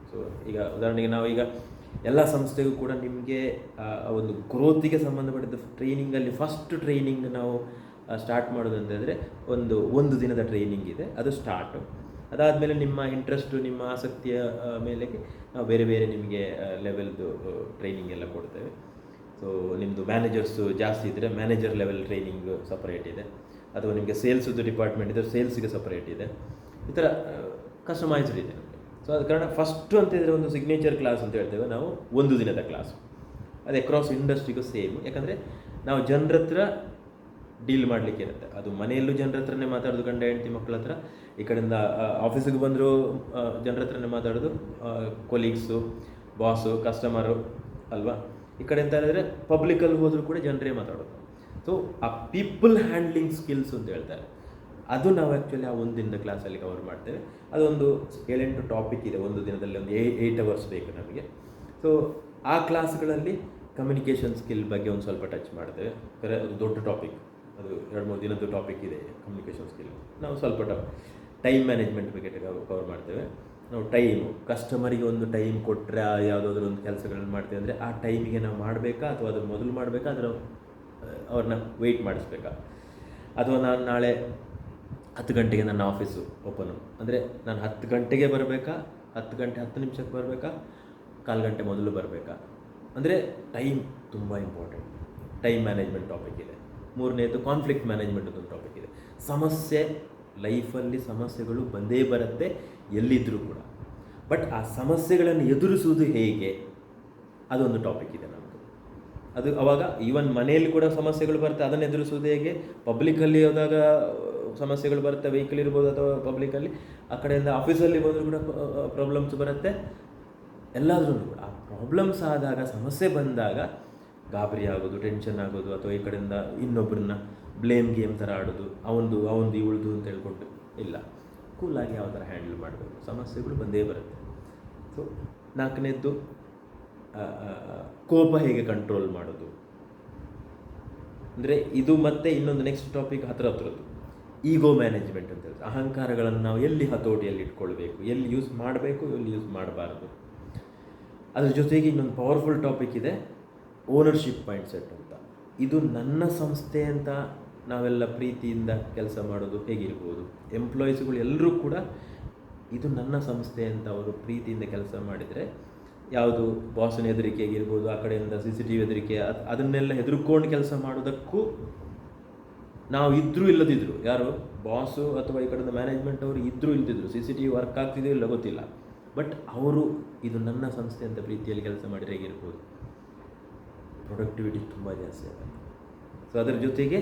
A: ಸೊ ಈಗ ಉದಾಹರಣೆಗೆ ನಾವೀಗ ಎಲ್ಲ ಸಂಸ್ಥೆಗೂ ಕೂಡ ನಿಮಗೆ ಒಂದು ಗ್ರೋತಿಗೆ ಸಂಬಂಧಪಟ್ಟಿದ್ದ ಟ್ರೈನಿಂಗಲ್ಲಿ ಫಸ್ಟ್ ಟ್ರೈನಿಂಗ್ ನಾವು ಸ್ಟಾರ್ಟ್ ಮಾಡೋದು ಅಂತಂದರೆ ಒಂದು ದಿನದ ಟ್ರೈನಿಂಗ್ ಇದೆ, ಅದು ಸ್ಟಾರ್ಟು. ಅದಾದಮೇಲೆ ನಿಮ್ಮ ಇಂಟ್ರೆಸ್ಟು, ನಿಮ್ಮ ಆಸಕ್ತಿಯ ಮೇಲೆ ನಾವು ಬೇರೆ ಬೇರೆ ನಿಮಗೆ ಲೆವೆಲ್ದು ಟ್ರೈನಿಂಗ್ ಎಲ್ಲ ಕೊಡ್ತೇವೆ. ಸೊ ನಿಮ್ಮದು ಮ್ಯಾನೇಜರ್ಸು ಜಾಸ್ತಿ ಇದ್ದರೆ ಮ್ಯಾನೇಜರ್ ಲೆವೆಲ್ ಟ್ರೈನಿಂಗ್ ಸಪರೇಟ್ ಇದೆ, ಅಥವಾ ನಿಮಗೆ ಸೇಲ್ಸ್ದು ಡಿಪಾರ್ಟ್ಮೆಂಟ್ ಇದ್ದರೆ ಸೇಲ್ಸಿಗೆ ಸಪರೇಟ್ ಇದೆ. ಈ ಥರ ಕಸ್ಟಮೈಸ್ಡ್ ಇದೆ ನಮಗೆ. ಸೊ ಅದು ಕಾರಣ ಫಸ್ಟು ಅಂತಿದ್ರೆ ಒಂದು ಸಿಗ್ನೇಚರ್ ಕ್ಲಾಸ್ ಅಂತ ಹೇಳ್ತೇವೆ ನಾವು, ಒಂದು ದಿನದ ಕ್ಲಾಸು. ಅದು ಅಕ್ರಾಸ್ ಇಂಡಸ್ಟ್ರಿಗೂ ಸೇಮು. ಯಾಕಂದರೆ ನಾವು ಜನರ ಹತ್ರ ಡೀಲ್ ಮಾಡಲಿಕ್ಕೆ ಇರುತ್ತೆ. ಅದು ಮನೆಯಲ್ಲೂ ಜನರ ಹತ್ರನೇ ಮಾತಾಡೋದು, ಗಂಡ ಹೆಂಡತಿ ಮಕ್ಕಳ ಹತ್ರ. ಈ ಕಡೆಯಿಂದ ಆಫೀಸಿಗೆ ಬಂದರೂ ಜನರ ಹತ್ರನೇ ಮಾತಾಡೋದು, ಕೊಲೀಗ್ಸು, ಬಾಸು, ಕಸ್ಟಮರು ಅಲ್ವಾ. ಈ ಕಡೆ ಅಂತ ಹೇಳಿದ್ರೆ ಪಬ್ಲಿಕಲ್ಲಿ ಹೋದರೂ ಕೂಡ ಜನರೇ ಮಾತಾಡೋದು. ಸೊ ಆ ಪೀಪಲ್ ಹ್ಯಾಂಡ್ಲಿಂಗ್ ಸ್ಕಿಲ್ಸ್ ಅಂತ ಹೇಳ್ತಾರೆ, ಅದು ನಾವು ಆ್ಯಕ್ಚುಲಿ ಆ ಒಂದು ದಿನದ ಕ್ಲಾಸಲ್ಲಿ ಕವರ್ ಮಾಡ್ತೇವೆ. ಅದೊಂದು 7-8 ಟಾಪಿಕ್ ಇದೆ, ಒಂದು ದಿನದಲ್ಲಿ ಒಂದು 8 ಅವರ್ಸ್ ಬೇಕು ನಮಗೆ. ಸೊ ಆ ಕ್ಲಾಸ್ಗಳಲ್ಲಿ ಕಮ್ಯುನಿಕೇಷನ್ ಸ್ಕಿಲ್ ಬಗ್ಗೆ ಒಂದು ಸ್ವಲ್ಪ ಟಚ್ ಮಾಡ್ತೇವೆ. ಯಾಕಂದರೆ ಅದು ದೊಡ್ಡ ಟಾಪಿಕ್, ಅದು 2-3 ದಿನದ ಟಾಪಿಕ್ ಇದೆ ಕಮ್ಯುನಿಕೇಷನ್ ಸ್ಕಿಲ್. ನಾವು ಸ್ವಲ್ಪ ಟೈಮ್ ಮ್ಯಾನೇಜ್ಮೆಂಟ್ ಬಗ್ಗೆ ಕವರ್ ಮಾಡ್ತೇವೆ. ನಾವು ಟೈಮು, ಕಸ್ಟಮರಿಗೆ ಒಂದು ಟೈಮ್ ಕೊಟ್ಟರೆ ಯಾವುದಾದ್ರೂ ಒಂದು ಕೆಲಸಗಳನ್ನು ಮಾಡ್ತೇವೆ ಅಂದರೆ ಆ ಟೈಮಿಗೆ ನಾವು ಮಾಡಬೇಕಾ, ಅಥವಾ ಅದನ್ನು ಮೊದಲು ಮಾಡಬೇಕಾ, ಅದರ ಅವ್ರನ್ನ ವೆಯ್ಟ್ ಮಾಡಿಸ್ಬೇಕಾ, ಅಥವಾ ನಾನು ನಾಳೆ 10 ಗಂಟೆಗೆ ನನ್ನ ಆಫೀಸು ಓಪನು ಅಂದರೆ ನಾನು 10 ಗಂಟೆಗೆ ಬರಬೇಕಾ, 10 ಗಂಟೆ 10 ನಿಮಿಷಕ್ಕೆ ಬರಬೇಕಾ, 1/4 ಗಂಟೆ ಮೊದಲು ಬರಬೇಕಾ. ಅಂದರೆ ಟೈಮ್ ತುಂಬ ಇಂಪಾರ್ಟೆಂಟ್. ಟೈಮ್ ಮ್ಯಾನೇಜ್ಮೆಂಟ್ ಟಾಪಿಕ್ ಇದೆ. 3ನೇದು ಕಾನ್ಫ್ಲಿಕ್ಟ್ ಮ್ಯಾನೇಜ್ಮೆಂಟ್ ಒಂದು ಟಾಪಿಕ್ ಇದೆ. ಸಮಸ್ಯೆ, ಲೈಫಲ್ಲಿ ಸಮಸ್ಯೆಗಳು ಬಂದೇ ಬರುತ್ತೆ ಎಲ್ಲಿದ್ದರೂ ಕೂಡ. ಬಟ್ ಆ ಸಮಸ್ಯೆಗಳನ್ನು ಎದುರಿಸುವುದು ಹೇಗೆ, ಅದೊಂದು ಟಾಪಿಕ್ ಇದೆ ನಮ್ಮದು. ಅದು ಅವಾಗ ಈವನ್ ಮನೆಯಲ್ಲಿ ಕೂಡ ಸಮಸ್ಯೆಗಳು ಬರುತ್ತೆ, ಅದನ್ನು ಎದುರಿಸುವುದು ಹೇಗೆ. ಪಬ್ಲಿಕಲ್ಲಿ ಹೋದಾಗ ಸಮಸ್ಯೆಗಳು ಬರುತ್ತೆ, ವೆಹಿಕಲ್ ಇರ್ಬೋದು ಅಥವಾ ಪಬ್ಲಿಕಲ್ಲಿ. ಆ ಕಡೆಯಿಂದ ಆಫೀಸಲ್ಲಿ ಬಂದರೂ ಕೂಡ ಪ್ರಾಬ್ಲಮ್ಸ್ ಬರುತ್ತೆ. ಎಲ್ಲಾದ್ರೂ ಕೂಡ ಆ ಪ್ರಾಬ್ಲಮ್ಸ್ ಆದಾಗ, ಸಮಸ್ಯೆ ಬಂದಾಗ ಗಾಬರಿ ಆಗೋದು, ಟೆನ್ಷನ್ ಆಗೋದು, ಅಥವಾ ಈ ಕಡೆಯಿಂದ ಇನ್ನೊಬ್ಬರನ್ನ ಬ್ಲೇಮ್ ಗೇಮ್ ಥರ ಆಡೋದು, ಅವನದು ಇವಳದು ಅಂತ ಹೇಳ್ಕೊಂಡು ಇಲ್ಲ. ಕೂಲಾಗಿ ಯಾವ ಥರ ಹ್ಯಾಂಡಲ್ ಮಾಡಬೇಕು, ಸಮಸ್ಯೆಗಳು ಬಂದೇ ಬರುತ್ತೆ. ಸೊ 4ನೇದ್ದು ಕೋಪ ಹೇಗೆ ಕಂಟ್ರೋಲ್ ಮಾಡೋದು, ಅಂದರೆ ಇದು ಮತ್ತೆ ಇನ್ನೊಂದು ನೆಕ್ಸ್ಟ್ ಟಾಪಿಕ್ ಹತ್ರದ್ದು ಈಗೋ ಮ್ಯಾನೇಜ್ಮೆಂಟ್ ಅಂತ ಹೇಳ್ತಾರೆ. ಅಹಂಕಾರಗಳನ್ನು ನಾವು ಎಲ್ಲಿ ಹತೋಟಿಯಲ್ಲಿ ಇಟ್ಕೊಳ್ಬೇಕು, ಎಲ್ಲಿ ಯೂಸ್ ಮಾಡಬೇಕು, ಎಲ್ಲಿ ಯೂಸ್ ಮಾಡಬಾರ್ದು. ಅದ್ರ ಜೊತೆಗೆ ಇನ್ನೊಂದು ಪವರ್ಫುಲ್ ಟಾಪಿಕ್ ಇದೆ, ಓನರ್ಶಿಪ್ ಮೈಂಡ್ಸೆಟ್ ಅಂತ. ಇದು ನನ್ನ ಸಂಸ್ಥೆ ಅಂತ ನಾವೆಲ್ಲ ಪ್ರೀತಿಯಿಂದ ಕೆಲಸ ಮಾಡೋದು ಹೇಗಿರ್ಬೋದು. ಎಂಪ್ಲಾಯೀಸ್ಗಳು ಎಲ್ಲರೂ ಕೂಡ ಇದು ನನ್ನ ಸಂಸ್ಥೆ ಅಂತ ಅವರು ಪ್ರೀತಿಯಿಂದ ಕೆಲಸ ಮಾಡಿದರೆ, ಯಾವುದು ಬಾಸಿನ ಹೆದರಿಕೆಗಿರ್ಬೋದು, ಆ ಕಡೆಯಿಂದ CCTV ಹೆದರಿಕೆ, ಅದನ್ನೆಲ್ಲ ಹೆದರ್ಕೊಂಡು ಕೆಲಸ ಮಾಡೋದಕ್ಕೂ ನಾವು ಇದ್ದರೂ ಇಲ್ಲದಿದ್ದರು, ಯಾರು ಬಾಸು ಅಥವಾ ಈ ಕಡೆಯಿಂದ ಮ್ಯಾನೇಜ್ಮೆಂಟ್ ಅವರು ಇದ್ದರೂ ಇಲ್ದಿದ್ರು, CCTV ವರ್ಕ್ ಆಗ್ತಿದೆಯೋ ಇಲ್ಲ ಗೊತ್ತಿಲ್ಲ, ಬಟ್ ಅವರು ಇದು ನನ್ನ ಸಂಸ್ಥೆ ಅಂತ ಪ್ರೀತಿಯಲ್ಲಿ ಕೆಲಸ ಮಾಡಿದರೆ ಹೇಗಿರ್ಬೋದು, ಪ್ರೊಡಕ್ಟಿವಿಟಿ ತುಂಬ ಜಾಸ್ತಿ ಆಗುತ್ತೆ. ಸೊ ಅದರ ಜೊತೆಗೆ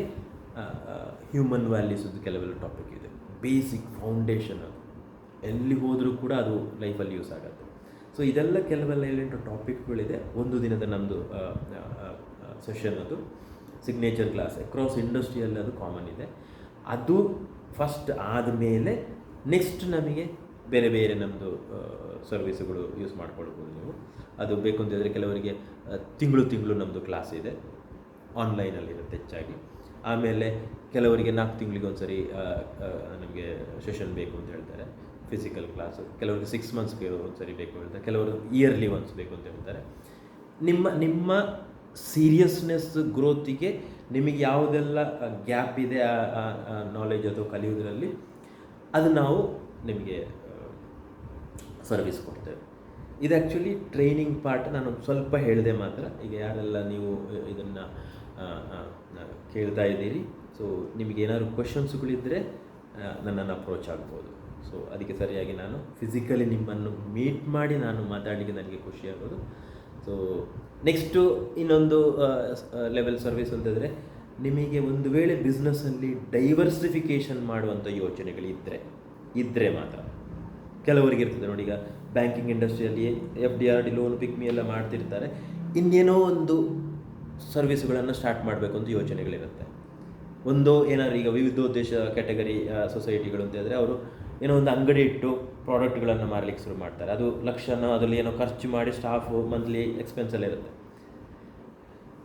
A: ಹ್ಯೂಮನ್ ವ್ಯಾಲ್ಯೂಸದ್ದು ಕೆಲವೆಲ್ಲ ಟಾಪಿಕ್ ಇದೆ, ಬೇಸಿಕ್ ಫೌಂಡೇಶನ್, ಅದು ಎಲ್ಲಿ ಹೋದರೂ ಕೂಡ ಅದು ಲೈಫಲ್ಲಿ ಯೂಸ್ ಆಗುತ್ತೆ. ಸೊ ಇದೆಲ್ಲ ಕೆಲವೆಲ್ಲ 7-8 ಟಾಪಿಕ್ಗಳಿದೆ. ಒಂದು ದಿನದ ನಮ್ಮದು ಸೆಷನ್, ಅದು ಸಿಗ್ನೇಚರ್ ಕ್ಲಾಸ್ ಅಕ್ರಾಸ್ ಇಂಡಸ್ಟ್ರಿಯಲ್ಲಿ ಅದು ಕಾಮನ್ ಇದೆ. ಅದು ಫಸ್ಟ್ ಆದಮೇಲೆ ನೆಕ್ಸ್ಟ್ ನಮಗೆ ಬೇರೆ ಬೇರೆ ನಮ್ಮದು ಸರ್ವಿಸ್ಗಳು ಯೂಸ್ ಮಾಡ್ಕೊಳ್ಬೋದು ನೀವು. ಅದು ಬೇಕು ಅಂತ ಹೇಳಿದ್ರೆ ಕೆಲವರಿಗೆ ತಿಂಗಳು ನಮ್ಮದು ಕ್ಲಾಸ್ ಇದೆ, ಆನ್ಲೈನಲ್ಲಿರುತ್ತೆ ಹೆಚ್ಚಾಗಿ. ಆಮೇಲೆ ಕೆಲವರಿಗೆ 4 ತಿಂಗಳಿಗೆ ಒಂದು ಸರಿ ನಮಗೆ ಸೆಷನ್ ಬೇಕು ಅಂತ ಹೇಳ್ತಾರೆ, ಫಿಸಿಕಲ್ ಕ್ಲಾಸು. ಕೆಲವರಿಗೆ 6 ಮಂತ್ಸ್ಗೆ ಒಂದು ಸರಿ ಬೇಕು ಹೇಳ್ತಾರೆ, ಕೆಲವರು ಇಯರ್ಲಿ ಒನ್ಸ್ ಬೇಕು ಅಂತ ಹೇಳ್ತಾರೆ. ನಿಮ್ಮ ಸೀರಿಯಸ್ನೆಸ್ ಗ್ರೋತಿಗೆ ನಿಮಗೆ ಯಾವುದೆಲ್ಲ ಗ್ಯಾಪ್ ಇದೆ ಆ ನಾಲೆಜ್ ಅಥವಾ ಕಲಿಯೋದ್ರಲ್ಲಿ, ಅದು ನಾವು ನಿಮಗೆ ಸರ್ವಿಸ್ ಕೊಡ್ತೇವೆ. ಇದು ಆ್ಯಕ್ಚುಲಿ ಟ್ರೈನಿಂಗ್ ಪಾರ್ಟ್. ನಾನು ಸ್ವಲ್ಪ ಹೇಳಿದೆ ಮಾತ್ರ. ಈಗ ಯಾರೆಲ್ಲ ನೀವು ಇದನ್ನು ಕೇಳ್ತಾ ಇದ್ದೀರಿ, ಸೊ ನಿಮಗೆ ಏನಾದ್ರು ಕ್ವಶನ್ಸ್ಗಳಿದ್ದರೆ ನನ್ನನ್ನು ಅಪ್ರೋಚ್ ಆಗ್ಬೋದು. ಸೊ ಅದಕ್ಕೆ ಸರಿಯಾಗಿ ನಾನು ಫಿಸಿಕಲಿ ನಿಮ್ಮನ್ನು ಮೀಟ್ ಮಾಡಿ ನಾನು ಮಾತಾಡಲಿಕ್ಕೆ ನನಗೆ ಖುಷಿಯಾಗೋದು. ಸೊ ನೆಕ್ಸ್ಟು ಇನ್ನೊಂದು ಲೆವೆಲ್ ಸರ್ವಿಸ್ ಅಂತಂದರೆ, ನಿಮಗೆ ಒಂದು ವೇಳೆ ಬಿಸ್ನೆಸ್ಸಲ್ಲಿ ಡೈವರ್ಸಿಫಿಕೇಷನ್ ಮಾಡುವಂಥ ಯೋಚನೆಗಳಿದ್ದರೆ ಮಾತ್ರ. ಕೆಲವರಿಗೆ ಇರ್ತದೆ ನೋಡಿ, ಈಗ ಬ್ಯಾಂಕಿಂಗ್ ಇಂಡಸ್ಟ್ರಿಯಲ್ಲಿ FD/RD ಲೋನ್ ಪಿಕ್ಮಿ ಎಲ್ಲ ಮಾಡ್ತಿರ್ತಾರೆ, ಇನ್ನೇನೋ ಒಂದು ಸರ್ವಿಸ್ಗಳನ್ನು ಸ್ಟಾರ್ಟ್ ಮಾಡಬೇಕು ಅಂತ ಯೋಚನೆಗಳಿರುತ್ತೆ. ಏನಾದ್ರು ಈಗ ವಿವಿಧೋದ್ದೇಶ ಕ್ಯಾಟಗರಿ ಸೊಸೈಟಿಗಳು ಅಂತ ಹೇಳಿದ್ರೆ, ಅವರು ಏನೋ ಒಂದು ಅಂಗಡಿ ಇಟ್ಟು ಪ್ರಾಡಕ್ಟ್ಗಳನ್ನು ಮಾರಲಿಕ್ಕೆ ಶುರು ಮಾಡ್ತಾರೆ. ಅದು ಲಕ್ಷನ ಅದರಲ್ಲಿ ಏನೋ ಖರ್ಚು ಮಾಡಿ ಸ್ಟಾಫು ಮಂತ್ಲಿ ಎಕ್ಸ್ಪೆನ್ಸೆಲ್ಲ ಇರುತ್ತೆ.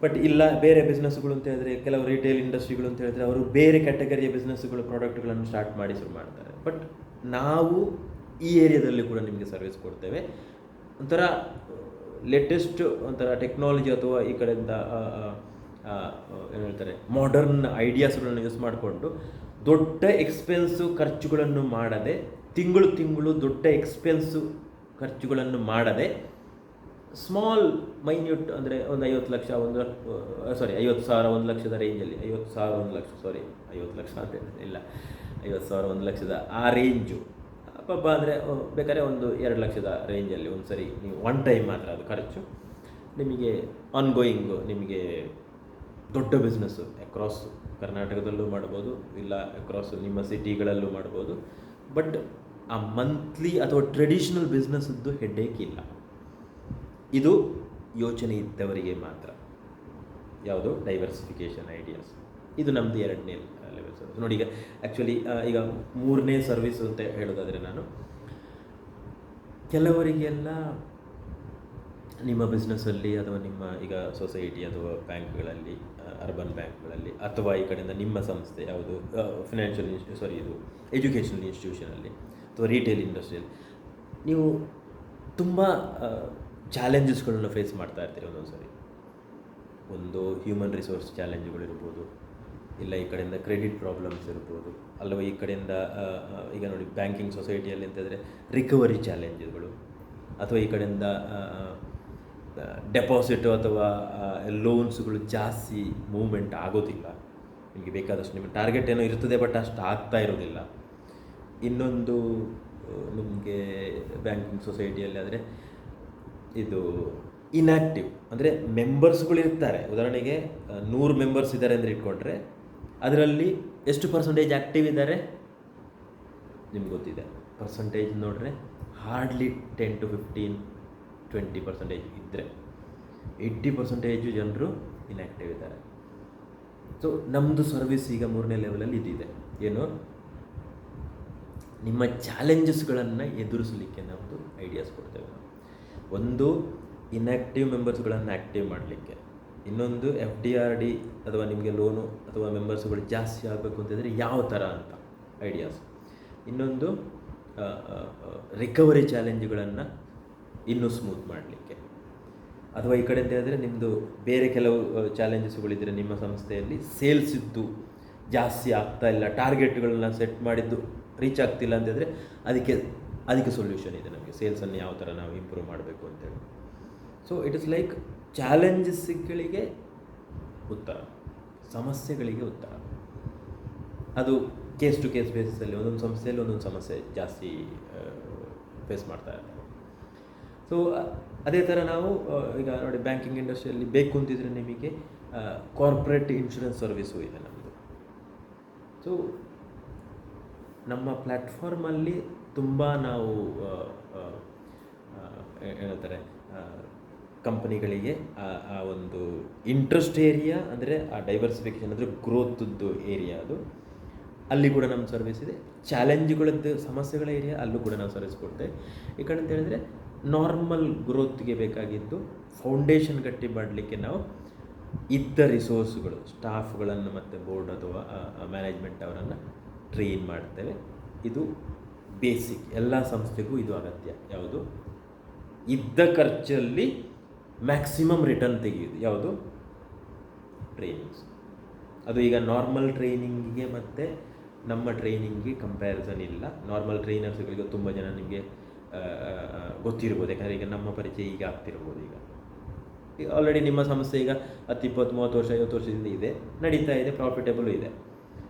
A: ಬಟ್ ಇಲ್ಲ, ಬೇರೆ ಬಿಸ್ನೆಸ್ಗಳು ಅಂತ ಹೇಳಿದ್ರೆ, ಕೆಲವು ರಿಟೇಲ್ ಇಂಡಸ್ಟ್ರಿಗಳು ಅಂತ ಹೇಳಿದ್ರೆ, ಅವರು ಬೇರೆ ಕ್ಯಾಟಗರಿಯ ಬಿಸ್ನೆಸ್ಗಳು ಪ್ರಾಡಕ್ಟ್ಗಳನ್ನು ಸ್ಟಾರ್ಟ್ ಮಾಡಿ ಶುರು ಮಾಡ್ತಾರೆ. ಬಟ್ ನಾವು ಈ ಏರಿಯಾದಲ್ಲಿ ಕೂಡ ನಿಮಗೆ ಸರ್ವಿಸ್ ಕೊಡ್ತೇವೆ. ಒಂಥರ ಲೇಟೆಸ್ಟ್ ಒಂಥರ ಟೆಕ್ನಾಲಜಿ ಅಥವಾ ಈ ಕಡೆಯಿಂದ ಏನು ಹೇಳ್ತಾರೆ ಮಾಡರ್ನ್ ಐಡಿಯಾಸ್ಗಳನ್ನು ಯೂಸ್ ಮಾಡಿಕೊಂಡು ದೊಡ್ಡ ಎಕ್ಸ್ಪೆನ್ಸು ಖರ್ಚುಗಳನ್ನು ಮಾಡದೆ, ತಿಂಗಳು ದೊಡ್ಡ ಎಕ್ಸ್ಪೆನ್ಸು ಖರ್ಚುಗಳನ್ನು ಮಾಡದೆ, ಸ್ಮಾಲ್ ಮೈನ್ಯೂಟ್ ಅಂದರೆ ಒಂದು 50 ಲಕ್ಷ 50,000 1 ಲಕ್ಷದ ರೇಂಜಲ್ಲಿ, 50,000 1 ಲಕ್ಷ 50 ಲಕ್ಷ ಅಂತ ಇಲ್ಲ, 50,000 1 ಲಕ್ಷದ ಆ ರೇಂಜು ಪಾಪ. ಅಂದರೆ ಬೇಕಾದ್ರೆ ಒಂದು 2 ಲಕ್ಷದ ರೇಂಜಲ್ಲಿ ಒಂದು ಸರಿ ನೀವು ಒನ್ ಟೈಮ್ ಮಾತ್ರ ಅದು ಖರ್ಚು, ನಿಮಗೆ ಆನ್ಗೋಯಿಂಗು ನಿಮಗೆ ದೊಡ್ಡ ಬಿಸ್ನೆಸ್ಸು ಅಕ್ರಾಸ್ ಕರ್ನಾಟಕದಲ್ಲೂ ಮಾಡ್ಬೋದು, ಇಲ್ಲ ಅಕ್ರಾಸ್ ನಿಮ್ಮ ಸಿಟಿಗಳಲ್ಲೂ ಮಾಡ್ಬೋದು. ಬಟ್ ಆ ಮಂತ್ಲಿ ಅಥವಾ ಟ್ರೆಡಿಷ್ನಲ್ ಬಿಸ್ನೆಸ್ಸದ್ದು ಹೆಡ್ಡೇಕ್ ಇಲ್ಲ. ಇದು ಯೋಚನೆ ಇದ್ದವರಿಗೆ ಮಾತ್ರ. ಯಾವುದು ಡೈವರ್ಸಿಫಿಕೇಷನ್ ಐಡಿಯಾಸ್, ಇದು ನಮ್ಮದು 2ನೇ ಲೆವೆಲ್ ಸರ್ವಿಸ್. ನೋಡಿ, ಈಗ ಆ್ಯಕ್ಚುಲಿ ಈಗ 3ನೇ ಸರ್ವಿಸ್ ಅಂತ ಹೇಳೋದಾದರೆ, ನಾನು ಕೆಲವರಿಗೆಲ್ಲ ನಿಮ್ಮ ಬಿಸ್ನೆಸ್ಸಲ್ಲಿ ಅಥವಾ ನಿಮ್ಮ ಈಗ ಸೊಸೈಟಿ ಅಥವಾ ಬ್ಯಾಂಕ್ಗಳಲ್ಲಿ, ಅರ್ಬನ್ ಬ್ಯಾಂಕ್ಗಳಲ್ಲಿ, ಅಥವಾ ಈ ಕಡೆಯಿಂದ ನಿಮ್ಮ ಸಂಸ್ಥೆ ಯಾವುದು ಇದು ಎಜುಕೇಷನಲ್ ಇನ್ಸ್ಟಿಟ್ಯೂಷನಲ್ಲಿ ಅಥವಾ ರಿಟೇಲ್ ಇಂಡಸ್ಟ್ರಿಯಲ್ಲಿ ನೀವು ತುಂಬ ಚಾಲೆಂಜಸ್ಗಳನ್ನು ಫೇಸ್ ಮಾಡ್ತಾ ಇರ್ತೀರಿ. ಒಂದೊಂದು ಸರಿ ಒಂದು ಹ್ಯೂಮನ್ ರಿಸೋರ್ಸ್ ಚಾಲೆಂಜ್ಗಳಿರ್ಬೋದು, ಇಲ್ಲ ಈ ಕಡೆಯಿಂದ ಕ್ರೆಡಿಟ್ ಪ್ರಾಬ್ಲಮ್ಸ್ ಇರ್ಬೋದು, ಅಲ್ಲವ ಈ ಕಡೆಯಿಂದ ಈಗ ನೋಡಿ ಬ್ಯಾಂಕಿಂಗ್ ಸೊಸೈಟಿಯಲ್ಲಿ ಅಂತಂದರೆ ರಿಕವರಿ ಚಾಲೆಂಜ್ಗಳು, ಅಥವಾ ಈ ಕಡೆಯಿಂದ ಡೆಪಾಸಿಟು ಅಥವಾ ಲೋನ್ಸ್ಗಳು ಜಾಸ್ತಿ ಮೂವ್ಮೆಂಟ್ ಆಗೋದಿಲ್ಲ. ನಿಮಗೆ ಬೇಕಾದಷ್ಟು ನಿಮ್ಮ ಟಾರ್ಗೆಟ್ ಏನೋ ಇರ್ತದೆ, ಬಟ್ ಅಷ್ಟು ಆಗ್ತಾ ಇರೋದಿಲ್ಲ. ಇನ್ನೊಂದು ನಿಮಗೆ ಬ್ಯಾಂಕಿಂಗ್ ಸೊಸೈಟಿಯಲ್ಲಿ ಆದರೆ ಇದು ಇನ್ಯಾಕ್ಟಿವ್, ಅಂದರೆ ಮೆಂಬರ್ಸ್ಗಳು ಇರ್ತಾರೆ. ಉದಾಹರಣೆಗೆ 100 ಮೆಂಬರ್ಸ್ ಇದ್ದಾರೆ ಅಂದರೆ ಇಟ್ಕೊಂಡ್ರೆ, ಅದರಲ್ಲಿ ಎಷ್ಟು ಪರ್ಸೆಂಟೇಜ್ ಆ್ಯಕ್ಟಿವ್ ಇದ್ದಾರೆ ನಿಮ್ಗೆ ಗೊತ್ತಿದೆ. ಪರ್ಸೆಂಟೇಜ್ ನೋಡಿದ್ರೆ ಹಾರ್ಡ್ಲಿ 10 to 15-20% ಇದ್ದರೆ, 80% ಜನರು ಇನ್ಯಾಕ್ಟಿವ್ ಇದ್ದಾರೆ. ಸೊ ನಮ್ಮದು ಸರ್ವಿಸ್ ಈಗ 3ನೇ ಲೆವೆಲಲ್ಲಿ ಇದಿದೆ. ಏನು ನಿಮ್ಮ ಚಾಲೆಂಜಸ್ಗಳನ್ನು ಎದುರಿಸಲಿಕ್ಕೆ ನಮ್ಮದು ಐಡಿಯಾಸ್ ಕೊಡ್ತೇವೆ ನಾವು. ಒಂದು ಇನ್ಆ್ಯಕ್ಟಿವ್ ಮೆಂಬರ್ಸ್ಗಳನ್ನು ಆ್ಯಕ್ಟಿವ್ ಮಾಡಲಿಕ್ಕೆ, ಇನ್ನೊಂದು FDRD ಅಥವಾ ನಿಮಗೆ ಲೋನು ಅಥವಾ ಮೆಂಬರ್ಸ್ಗಳು ಜಾಸ್ತಿ ಆಗಬೇಕು ಅಂತಂದರೆ ಯಾವ ಥರ ಅಂತ ಐಡಿಯಾಸ್, ಇನ್ನೊಂದು ರಿಕವರಿ ಚಾಲೆಂಜ್ಗಳನ್ನು ಇನ್ನೂ ಸ್ಮೂತ್ ಮಾಡಲಿಕ್ಕೆ, ಅಥವಾ ಈ ಕಡೆ ಅಂತ ಹೇಳಿದ್ರೆ ನಿಮ್ಮದು ಬೇರೆ ಕೆಲವು ಚಾಲೆಂಜಸ್ಗಳಿದ್ದರೆ ನಿಮ್ಮ ಸಂಸ್ಥೆಯಲ್ಲಿ ಸೇಲ್ಸ್ ಇದ್ದು ಜಾಸ್ತಿ ಆಗ್ತಾ ಇಲ್ಲ, ಟಾರ್ಗೆಟ್ಗಳನ್ನ ಸೆಟ್ ಮಾಡಿದ್ದು ರೀಚ್ ಆಗ್ತಿಲ್ಲ ಅಂತಂದರೆ ಅದಕ್ಕೆ ಸೊಲ್ಯೂಷನ್ ಇದೆ ನಮಗೆ, ಸೇಲ್ಸನ್ನು ಯಾವ ಥರ ನಾವು ಇಂಪ್ರೂವ್ ಮಾಡಬೇಕು ಅಂತೇಳಿ. ಸೊ ಇಟ್ ಇಸ್ ಲೈಕ್ ಚಾಲೆಂಜಸ್ಗಳಿಗೆ ಉತ್ತರ, ಸಮಸ್ಯೆಗಳಿಗೆ ಉತ್ತರ. ಅದು ಕೇಸ್ ಟು ಕೇಸ್ ಬೇಸಿಸಲ್ಲಿ ಒಂದೊಂದು ಸಂಸ್ಥೆಯಲ್ಲಿ ಒಂದೊಂದು ಸಮಸ್ಯೆ ಜಾಸ್ತಿ ಫೇಸ್ ಮಾಡ್ತಾ ಇರ್ತಾರೆ. ಸೊ ಅದೇ ಥರ ನಾವು ಈಗ ನೋಡಿ ಬ್ಯಾಂಕಿಂಗ್ ಇಂಡಸ್ಟ್ರಿಯಲ್ಲಿ ಬೇಕು ಅಂತಿದ್ರೆ ನಿಮಗೆ ಕಾರ್ಪೊರೇಟ್ ಇನ್ಶೂರೆನ್ಸ್ ಸರ್ವಿಸು ಇದೆ ನಮ್ಮದು. ಸೊ ನಮ್ಮ ಪ್ಲ್ಯಾಟ್ಫಾರ್ಮಲ್ಲಿ ತುಂಬ ನಾವು ಹೇಳ್ತಾರೆ ಕಂಪನಿಗಳಿಗೆ ಆ ಒಂದು ಇಂಟ್ರೆಸ್ಟ್ ಏರಿಯಾ ಅಂದರೆ ಆ ಡೈವರ್ಸಿಫಿಕೇಷನ್ ಅಂದರೆ ಗ್ರೋತದ್ದು ಏರಿಯಾ, ಅದು ಅಲ್ಲಿ ಕೂಡ ನಮ್ಮ ಸರ್ವಿಸ್ ಇದೆ. ಚಾಲೆಂಜ್ಗಳದ್ದು ಸಮಸ್ಯೆಗಳ ಏರಿಯಾ ಅಲ್ಲೂ ಕೂಡ ನಾವು ಸರ್ವಿಸ್ ಕೊಡ್ತೇವೆ. ಈ ಕಡೆ ಅಂತ ಹೇಳಿದ್ರೆ ನಾರ್ಮಲ್ ಗ್ರೋತ್ಗೆ ಬೇಕಾಗಿದ್ದು ಫೌಂಡೇಶನ್ ಗಟ್ಟಿ ಮಾಡಲಿಕ್ಕೆ ನಾವು ಇದ್ದ ರಿಸೋರ್ಸ್ಗಳು, ಸ್ಟಾಫ್ಗಳನ್ನು ಮತ್ತು ಬೋರ್ಡ್ ಅಥವಾ ಮ್ಯಾನೇಜ್ಮೆಂಟ್ ಅವರನ್ನು ಟ್ರೈನ್ ಮಾಡ್ತೇವೆ. ಇದು ಬೇಸಿಕ್, ಎಲ್ಲ ಸಂಸ್ಥೆಗೂ ಇದು ಅಗತ್ಯ. ಯಾವುದು? ಇದ್ದ ಖರ್ಚಲ್ಲಿ ಮ್ಯಾಕ್ಸಿಮಮ್ ರಿಟರ್ನ್ ತೆಗೆಯೋದು ಯಾವುದು? ಟ್ರೈನಿಂಗ್ಸ್. ಅದು ಈಗ ನಾರ್ಮಲ್ ಟ್ರೈನಿಂಗಿಗೆ ಮತ್ತು ನಮ್ಮ ಟ್ರೈನಿಂಗಿಗೆ ಕಂಪ್ಯಾರಿಸನ್ ಇಲ್ಲ. ನಾರ್ಮಲ್ ಟ್ರೈನರ್ಸ್ಗಳಿಗೆ ತುಂಬ ಜನ ನಿಮಗೆ ಗೊತ್ತಿರ್ಬೋದು, ಯಾಕಂದರೆ ಈಗ ನಮ್ಮ ಪರಿಚಯ ಈಗ ಆಗ್ತಿರ್ಬೋದು. ಈಗ ಆಲ್ರೆಡಿ ನಿಮ್ಮ ಸಂಸ್ಥೆ ಈಗ 10, 20, 30 ವರ್ಷ 50 ವರ್ಷದಿಂದ ಇದೆ, ನಡೀತಾ ಇದೆ, ಪ್ರಾಫಿಟೇಬಲು ಇದೆ.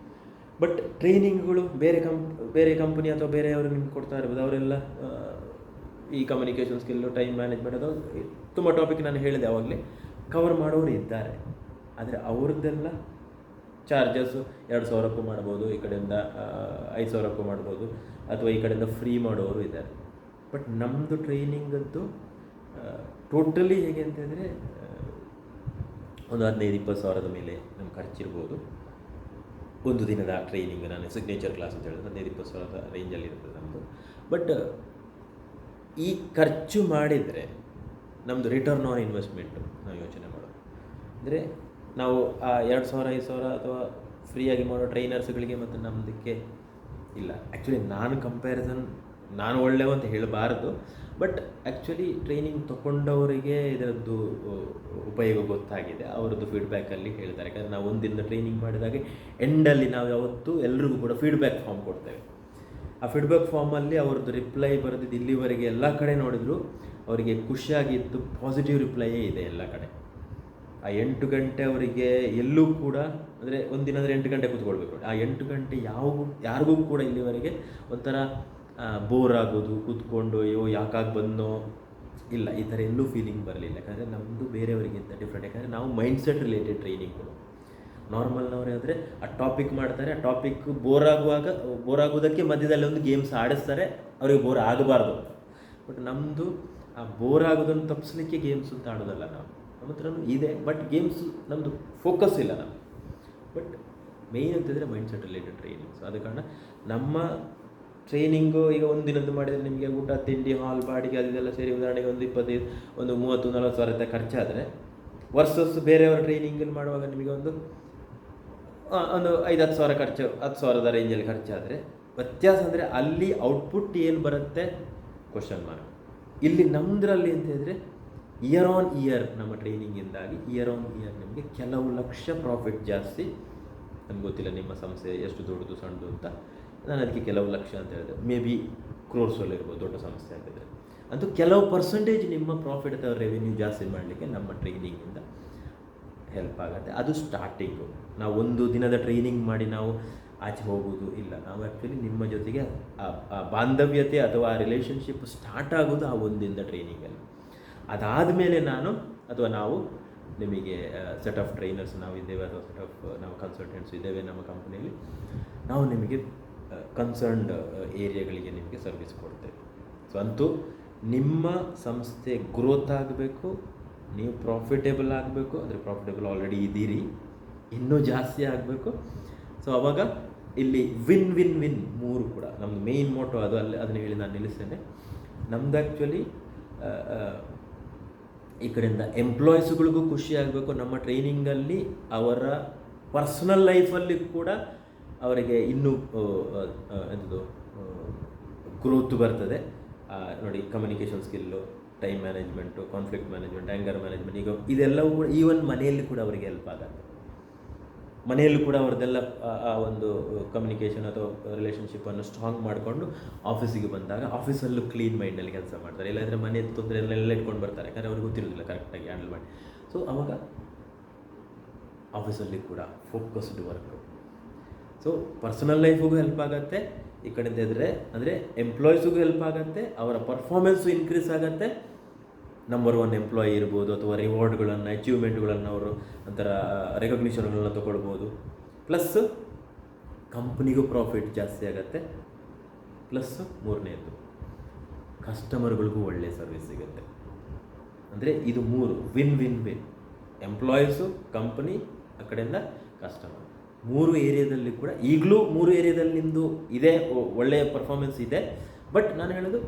A: ಬಟ್ ಟ್ರೈನಿಂಗ್ಗಳು ಬೇರೆ ಕಂಪನಿ ಅಥವಾ ಬೇರೆಯವರು ನಿಮ್ಗೆ ಕೊಡ್ತಾ ಇರ್ಬೋದು. ಅವರೆಲ್ಲ ಈ ಕಮ್ಯುನಿಕೇಷನ್ ಸ್ಕಿಲ್ಲು, ಟೈಮ್ ಮ್ಯಾನೇಜ್ಮೆಂಟ್, ಅದು ತುಂಬ ಟಾಪಿಕ್ ನಾನು ಹೇಳಿದೆ ಆವಾಗಲೇ, ಕವರ್ ಮಾಡೋರು ಇದ್ದಾರೆ. ಆದರೆ ಅವ್ರದ್ದೆಲ್ಲ ಚಾರ್ಜಸ್ಸು 2,000ಕ್ಕೂ ಮಾಡ್ಬೋದು, ಈ ಕಡೆಯಿಂದ 5,000ಕ್ಕೂ ಮಾಡ್ಬೋದು, ಅಥವಾ ಈ ಕಡೆಯಿಂದ ಫ್ರೀ ಮಾಡೋರು ಇದ್ದಾರೆ. ಬಟ್ ನಮ್ಮದು ಟ್ರೈನಿಂಗದ್ದು ಟೋಟಲಿ ಹೇಗೆ ಅಂತಂದರೆ ಒಂದು 15-20 ಸಾವಿರದ ಮೇಲೆ ನಮ್ಮ ಖರ್ಚಿರ್ಬೋದು. ಒಂದು ದಿನದ ಟ್ರೈನಿಂಗ್, ನಾನು ಸಿಗ್ನೇಚರ್ ಕ್ಲಾಸ್ ಅಂತ ಹೇಳಿದ್ರೆ 15-20 ಸಾವಿರದ ರೇಂಜಲ್ಲಿ ಇರ್ತದೆ ನಮ್ಮದು. ಬಟ್ ಈ ಖರ್ಚು ಮಾಡಿದರೆ ನಮ್ಮದು ರಿಟರ್ನ್ ಆನ್ ಇನ್ವೆಸ್ಟ್ಮೆಂಟು ನಾವು ಯೋಚನೆ ಮಾಡೋದು. ಅಂದರೆ ನಾವು ಆ 2,000, 5,000 ಅಥವಾ ಫ್ರೀಯಾಗಿ ಮಾಡೋ ಟ್ರೈನರ್ಸ್ಗಳಿಗೆ ಮತ್ತು ನಮ್ಮದಕ್ಕೆ ಇಲ್ಲ. ಆ್ಯಕ್ಚುಲಿ ನಾನು ಒಳ್ಳೆಯವ ಅಂತ ಹೇಳಬಾರ್ದು, ಬಟ್ ಆ್ಯಕ್ಚುಲಿ ಟ್ರೈನಿಂಗ್ ತೊಗೊಂಡವರಿಗೆ ಇದರದ್ದು ಉಪಯೋಗ ಗೊತ್ತಾಗಿದೆ. ಅವರದ್ದು ಫೀಡ್ಬ್ಯಾಕಲ್ಲಿ ಹೇಳ್ತಾರೆ. ಯಾಕಂದರೆ ನಾವು ಒಂದಿನ ಟ್ರೈನಿಂಗ್ ಮಾಡಿದಾಗ ಎಂಡಲ್ಲಿ ನಾವು ಯಾವತ್ತೂ ಎಲ್ರಿಗೂ ಕೂಡ ಫೀಡ್ಬ್ಯಾಕ್ ಫಾರ್ಮ್ ಕೊಡ್ತೇವೆ. ಆ ಫೀಡ್ಬ್ಯಾಕ್ ಫಾರ್ಮಲ್ಲಿ ಅವ್ರದ್ದು ರಿಪ್ಲೈ ಬರೆದಿದ್ದು ಇಲ್ಲಿವರೆಗೆ ಎಲ್ಲ ಕಡೆ ನೋಡಿದ್ರು ಅವರಿಗೆ ಖುಷಿಯಾಗಿತ್ತು, ಪಾಸಿಟಿವ್ ರಿಪ್ಲೈಯೇ ಇದೆ ಎಲ್ಲ ಕಡೆ. ಆ 8 ಗಂಟೆ ಅವರಿಗೆ ಎಲ್ಲೂ ಕೂಡ, ಅಂದರೆ ಒಂದಿನ ಅಂದರೆ 8 ಗಂಟೆ ಕೂತ್ಕೊಳ್ಬೇಕು. ಆ 8 ಗಂಟೆ ಯಾರಿಗೂ ಕೂಡ ಇಲ್ಲಿವರೆಗೆ ಒಂಥರ ಬೋರ್ ಆಗೋದು, ಕೂತ್ಕೊಂಡು ಅಯ್ಯೋ ಯಾಕಾಗಿ ಬಂದೋ ಇಲ್ಲ, ಈ ಥರ ಎಲ್ಲೂ ಫೀಲಿಂಗ್ ಬರಲಿಲ್ಲ. ಯಾಕಂದರೆ ನಮ್ಮದು ಬೇರೆಯವರಿಗಿಂತ ಡಿಫ್ರೆಂಟ್. ಯಾಕಂದರೆ ನಾವು ಮೈಂಡ್ಸೆಟ್ ರಿಲೇಟೆಡ್ ಟ್ರೈನಿಂಗ್ಗಳು. ನಾರ್ಮಲ್ನವರೇ ಆದರೆ ಆ ಟಾಪಿಕ್ ಮಾಡ್ತಾರೆ, ಆ ಟಾಪಿಕ್ ಬೋರ್ ಆಗೋದಕ್ಕೆ ಮಧ್ಯದಲ್ಲಿ ಒಂದು ಗೇಮ್ಸ್ ಆಡಿಸ್ತಾರೆ, ಅವರಿಗೆ ಬೋರ್ ಆಗಬಾರ್ದು ಅಂತ. ಬಟ್ ನಮ್ಮದು ಆ ಬೋರ್ ಆಗೋದನ್ನು ತಪ್ಪಿಸ್ಲಿಕ್ಕೆ ಗೇಮ್ಸ್ ಅಂತ ಆಡೋದಲ್ಲ. ನಮ್ಮ ಹತ್ರನೂ ಇದೆ, ಬಟ್ ಗೇಮ್ಸ್ ನಮ್ಮದು ಫೋಕಸ್ ಇಲ್ಲ ನಾವು. ಬಟ್ ಮೇಯ್ನ್ ಅಂತಂದರೆ ಮೈಂಡ್ಸೆಟ್ ರಿಲೇಟೆಡ್ ಟ್ರೈನಿಂಗ್ಸ್. ಆದ ಕಾರಣ ನಮ್ಮ ಟ್ರೈನಿಂಗು ಈಗ ಒಂದಿನದ್ದು ಮಾಡಿದರೆ ನಿಮಗೆ ಊಟ, ತಿಂಡಿ, ಹಾಲ್, ಬಾಡಿಗೆ ಅದೆಲ್ಲ ಸೇರಿ ಉದಾಹರಣೆಗೆ ಒಂದು 25, ಒಂದು 30-40 ಸಾವಿರ ಖರ್ಚಾದರೆ, ವರ್ಸಸ್ ಬೇರೆಯವರ ಟ್ರೈನಿಂಗಲ್ಲಿ ಮಾಡುವಾಗ ನಿಮಗೆ ಒಂದು 5-10 ಸಾವಿರ ಖರ್ಚು, 10,000ದ ರೇಂಜಲ್ಲಿ ಖರ್ಚಾದರೆ ವ್ಯತ್ಯಾಸ ಅಂದರೆ ಅಲ್ಲಿ ಔಟ್ಪುಟ್ ಏನು ಬರುತ್ತೆ ಕ್ವಶನ್ ಮಾರ್ಕ್. ಇಲ್ಲಿ ನಮ್ಮದ್ರಲ್ಲಿ ಅಂತ ಹೇಳಿದರೆ ಇಯರ್ ಆನ್ ಇಯರ್ ನಮ್ಮ ಟ್ರೈನಿಂಗಿಂದಾಗಿ ಇಯರ್ ಆನ್ ಇಯರ್ ನಿಮಗೆ ಕೆಲವು ಲಕ್ಷ ಪ್ರಾಫಿಟ್ ಜಾಸ್ತಿ. ನಮ್ಗೆ ಗೊತ್ತಿಲ್ಲ ನಿಮ್ಮ ಸಂಸ್ಥೆ ಎಷ್ಟು ದೊಡ್ಡದು ಸಣ್ಣದು ಅಂತ, ನಾನು ಅದಕ್ಕೆ ಕೆಲವು ಲಕ್ಷ ಅಂತ ಹೇಳಿದೆ, ಮೇ ಬಿ ಕ್ರೋರ್ಸಲ್ಲಿ ಇರ್ಬೋದು ದೊಡ್ಡ ಸಂಸ್ಥೆ ಆಗಿದ್ದರೆ. ಅಂತೂ ಕೆಲವು ಪರ್ಸೆಂಟೇಜ್ ನಿಮ್ಮ ಪ್ರಾಫಿಟ್ ಅಥವಾ ರೆವಿನ್ಯೂ ಜಾಸ್ತಿ ಮಾಡಲಿಕ್ಕೆ ನಮ್ಮ ಟ್ರೈನಿಂಗಿಂದ ಹೆಲ್ಪ್ ಆಗುತ್ತೆ. ಅದು ಸ್ಟಾರ್ಟಿಂಗು. ನಾವು ಒಂದು ದಿನದ ಟ್ರೈನಿಂಗ್ ಮಾಡಿ ನಾವು ಆಚೆ ಹೋಗೋದು ಇಲ್ಲ. ನಾವು ಆ್ಯಕ್ಚುಲಿ ನಿಮ್ಮ ಜೊತೆಗೆ ಆ ಬಾಂಧವ್ಯತೆ ಅಥವಾ ಆ ರಿಲೇಷನ್ಶಿಪ್ ಸ್ಟಾರ್ಟ್ ಆಗೋದು ಆ ಒಂದಿನದ ಟ್ರೈನಿಂಗಲ್ಲಿ. ಅದಾದಮೇಲೆ ನಾವು ನಿಮಗೆ ಸೆಟ್ ಆಫ್ ಟ್ರೈನರ್ಸ್ ನಾವು ಇದ್ದೇವೆ, ಅಥವಾ ಸೆಟ್ ಆಫ್ ನಾವು ಕನ್ಸಲ್ಟೆಂಟ್ಸ್ ಇದ್ದೇವೆ ನಮ್ಮ ಕಂಪ್ನಿಯಲ್ಲಿ. ನಾವು ನಿಮಗೆ ಕನ್ಸರ್ನ್ಡ್ ಏರಿಯಾಗಳಿಗೆ ನಿಮಗೆ ಸರ್ವಿಸ್ ಕೊಡ್ತೇವೆ. ಸೊ ಅಂತೂ ನಿಮ್ಮ ಸಂಸ್ಥೆ ಗ್ರೋತ್ ಆಗಬೇಕು, ನೀವು ಪ್ರಾಫಿಟೇಬಲ್ ಆಗಬೇಕು. ಅಂದರೆ ಪ್ರಾಫಿಟೇಬಲ್ ಆಲ್ರೆಡಿ ಇದ್ದೀರಿ, ಇನ್ನೂ ಜಾಸ್ತಿ ಆಗಬೇಕು. ಸೊ ಆವಾಗ ಇಲ್ಲಿ ವಿನ್ ವಿನ್ ವಿನ್ ಮೂರು ಕೂಡ ನಮ್ಮದು ಮೇಯ್ನ್ ಮೋಟೋ ಅದು. ಅಲ್ಲಿ ಅದನ್ನು ಹೇಳಿ ನಾನು ನಿಲ್ಲಿಸ್ತೇನೆ. ನಮ್ದು ಆ್ಯಕ್ಚುಲಿ ಈ ಕಡೆಯಿಂದ ಎಂಪ್ಲಾಯೀಸ್ಗಳಿಗೂ ಖುಷಿ ಆಗಬೇಕು, ನಮ್ಮ ಟ್ರೈನಿಂಗಲ್ಲಿ ಅವರ ಪರ್ಸನಲ್ ಲೈಫಲ್ಲಿ ಕೂಡ ಅವರಿಗೆ ಇನ್ನೂ ಎಂಥದ್ದು ಗ್ರೋತ್ ಬರ್ತದೆ. ನೋಡಿ, communication skill, time management, conflict management, anger management, ಈಗ ಇದೆಲ್ಲವೂ ಕೂಡ ಈವನ್ ಮನೆಯಲ್ಲಿ ಕೂಡ ಅವರಿಗೆ ಹೆಲ್ಪ್ ಆಗುತ್ತೆ. ಮನೆಯಲ್ಲೂ ಕೂಡ ಅವ್ರದ್ದೆಲ್ಲ ಆ ಒಂದು ಕಮ್ಯುನಿಕೇಷನ್ ಅಥವಾ ರಿಲೇಷನ್ಶಿಪ್ಪನ್ನು ಸ್ಟ್ರಾಂಗ್ ಮಾಡಿಕೊಂಡು ಆಫೀಸಿಗೆ ಬಂದಾಗ ಆಫೀಸಲ್ಲೂ ಕ್ಲೀನ್ ಮೈಂಡಲ್ಲಿ ಕೆಲಸ ಮಾಡ್ತಾರೆ. ಇಲ್ಲಾಂದರೆ ಮನೆ ತೊಂದರೆ ಎಲ್ಲ ಇಟ್ಕೊಂಡು ಬರ್ತಾರೆ, ಯಾಕಂದರೆ ಅವ್ರಿಗೆ ಗೊತ್ತಿರೋದಿಲ್ಲ ಕರೆಕ್ಟಾಗಿ ಹ್ಯಾಂಡಲ್ ಮಾಡಿ. ಸೊ ಆವಾಗ ಆಫೀಸಲ್ಲಿ ಕೂಡ ಫೋಕಸ್ಡ್ ವರ್ಕು. ಸೊ ಪರ್ಸನಲ್ ಲೈಫಿಗೂ ಹೆಲ್ಪ್ ಆಗುತ್ತೆ, ಈ ಕಡೆಯಿಂದ ಇದ್ದರೆ ಅಂದರೆ ಎಂಪ್ಲಾಯೀಸಿಗೂ ಹೆಲ್ಪ್ ಆಗುತ್ತೆ, ಅವರ ಪರ್ಫಾರ್ಮೆನ್ಸು ಇನ್ಕ್ರೀಸ್ ಆಗುತ್ತೆ. ನಂಬರ್ 1 ಎಂಪ್ಲಾಯಿ ಇರ್ಬೋದು, ಅಥವಾ ರಿವಾರ್ಡ್ಗಳನ್ನು, ಅಚೀವ್ಮೆಂಟ್ಗಳನ್ನು ಅವರು ಒಂಥರ ರೆಕಗ್ನಿಷನ್ಗಳನ್ನ ತೊಗೊಳ್ಬೋದು. ಪ್ಲಸ್ ಕಂಪ್ನಿಗೂ ಪ್ರಾಫಿಟ್ ಜಾಸ್ತಿ ಆಗುತ್ತೆ. ಪ್ಲಸ್ ಮೂರನೇದು ಕಸ್ಟಮರ್ಗಳಿಗೂ ಒಳ್ಳೆಯ ಸರ್ವಿಸ್ ಸಿಗುತ್ತೆ. ಅಂದರೆ ಇದು 3 win win win. Employees, company, ಆ ಕಡೆಯಿಂದ ಕಸ್ಟಮರ್. 3 ಏರಿಯಾದಲ್ಲಿ ಕೂಡ ಈಗಲೂ 3 ಏರಿಯಾದಲ್ಲಿ ನಿಮ್ಮದು ಇದೆ, ಒಳ್ಳೆಯ ಪರ್ಫಾರ್ಮೆನ್ಸ್ ಇದೆ. ಬಟ್ ನಾನು ಹೇಳೋದು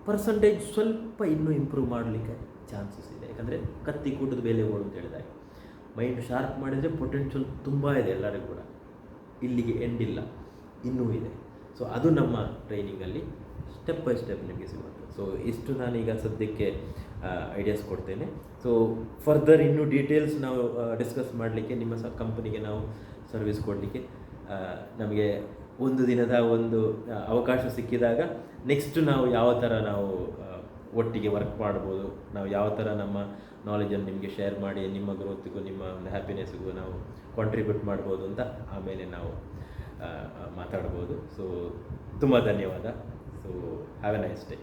A: ಪರ್ಸಂಟೇಜ್ ಸ್ವಲ್ಪ ಇನ್ನೂ ಇಂಪ್ರೂವ್ ಮಾಡಲಿಕ್ಕೆ ಚಾನ್ಸಸ್ ಇದೆ. ಯಾಕಂದರೆ ಕತ್ತಿ ಕೂಟದ ಬೇಲೆ ಓಡು ಅಂತ ಹೇಳಿದಾಗ ಮೈಂಡ್ ಶಾರ್ಪ್ ಮಾಡಿದರೆ ಪೊಟೆನ್ಷಿಯಲ್ ತುಂಬ ಇದೆ ಎಲ್ಲರಿಗೂ ಕೂಡ. ಇಲ್ಲಿಗೆ ಎಂಡ್ ಇಲ್ಲ, ಇನ್ನೂ ಇದೆ. ಸೊ ಅದು ನಮ್ಮ ಟ್ರೈನಿಂಗಲ್ಲಿ ಸ್ಟೆಪ್ ಬೈ ಸ್ಟೆಪ್ ನಿಮಗೆ ಸಿಗುತ್ತೆ. ಸೊ ಇಷ್ಟು ನಾನೀಗ ಸದ್ಯಕ್ಕೆ ಐಡಿಯಾಸ್ ಕೊಡ್ತೇನೆ. ಸೊ ಫರ್ದರ್ ಇನ್ನೂ ಡೀಟೇಲ್ಸ್ ನಾವು ಡಿಸ್ಕಸ್ ಮಾಡಲಿಕ್ಕೆ, ನಿಮ್ಮ ಕಂಪನಿಗೆ ನಾವು ಸರ್ವಿಸ್ ಕೊಡಲಿಕ್ಕೆ ನಮಗೆ ಒಂದು ದಿನದ ಒಂದು ಅವಕಾಶ ಸಿಕ್ಕಿದಾಗ ನೆಕ್ಸ್ಟ್ ನಾವು ಯಾವ ಥರ ನಾವು ಒಟ್ಟಿಗೆ ವರ್ಕ್ ಮಾಡ್ಬೋದು, ನಾವು ಯಾವ ಥರ ನಮ್ಮ ನಾಲೆಜನ್ನು ನಿಮಗೆ ಶೇರ್ ಮಾಡಿ ನಿಮ್ಮ ಗ್ರೋತಿಗೂ ನಿಮ್ಮ ಒಂದು ಹ್ಯಾಪಿನೆಸ್ಗೂ ನಾವು ಕಾಂಟ್ರಿಬ್ಯೂಟ್ ಮಾಡ್ಬೋದು ಅಂತ ಆಮೇಲೆ ನಾವು ಮಾತಾಡ್ಬೋದು. ಸೊ ತುಂಬ ಧನ್ಯವಾದ. So have A nice day.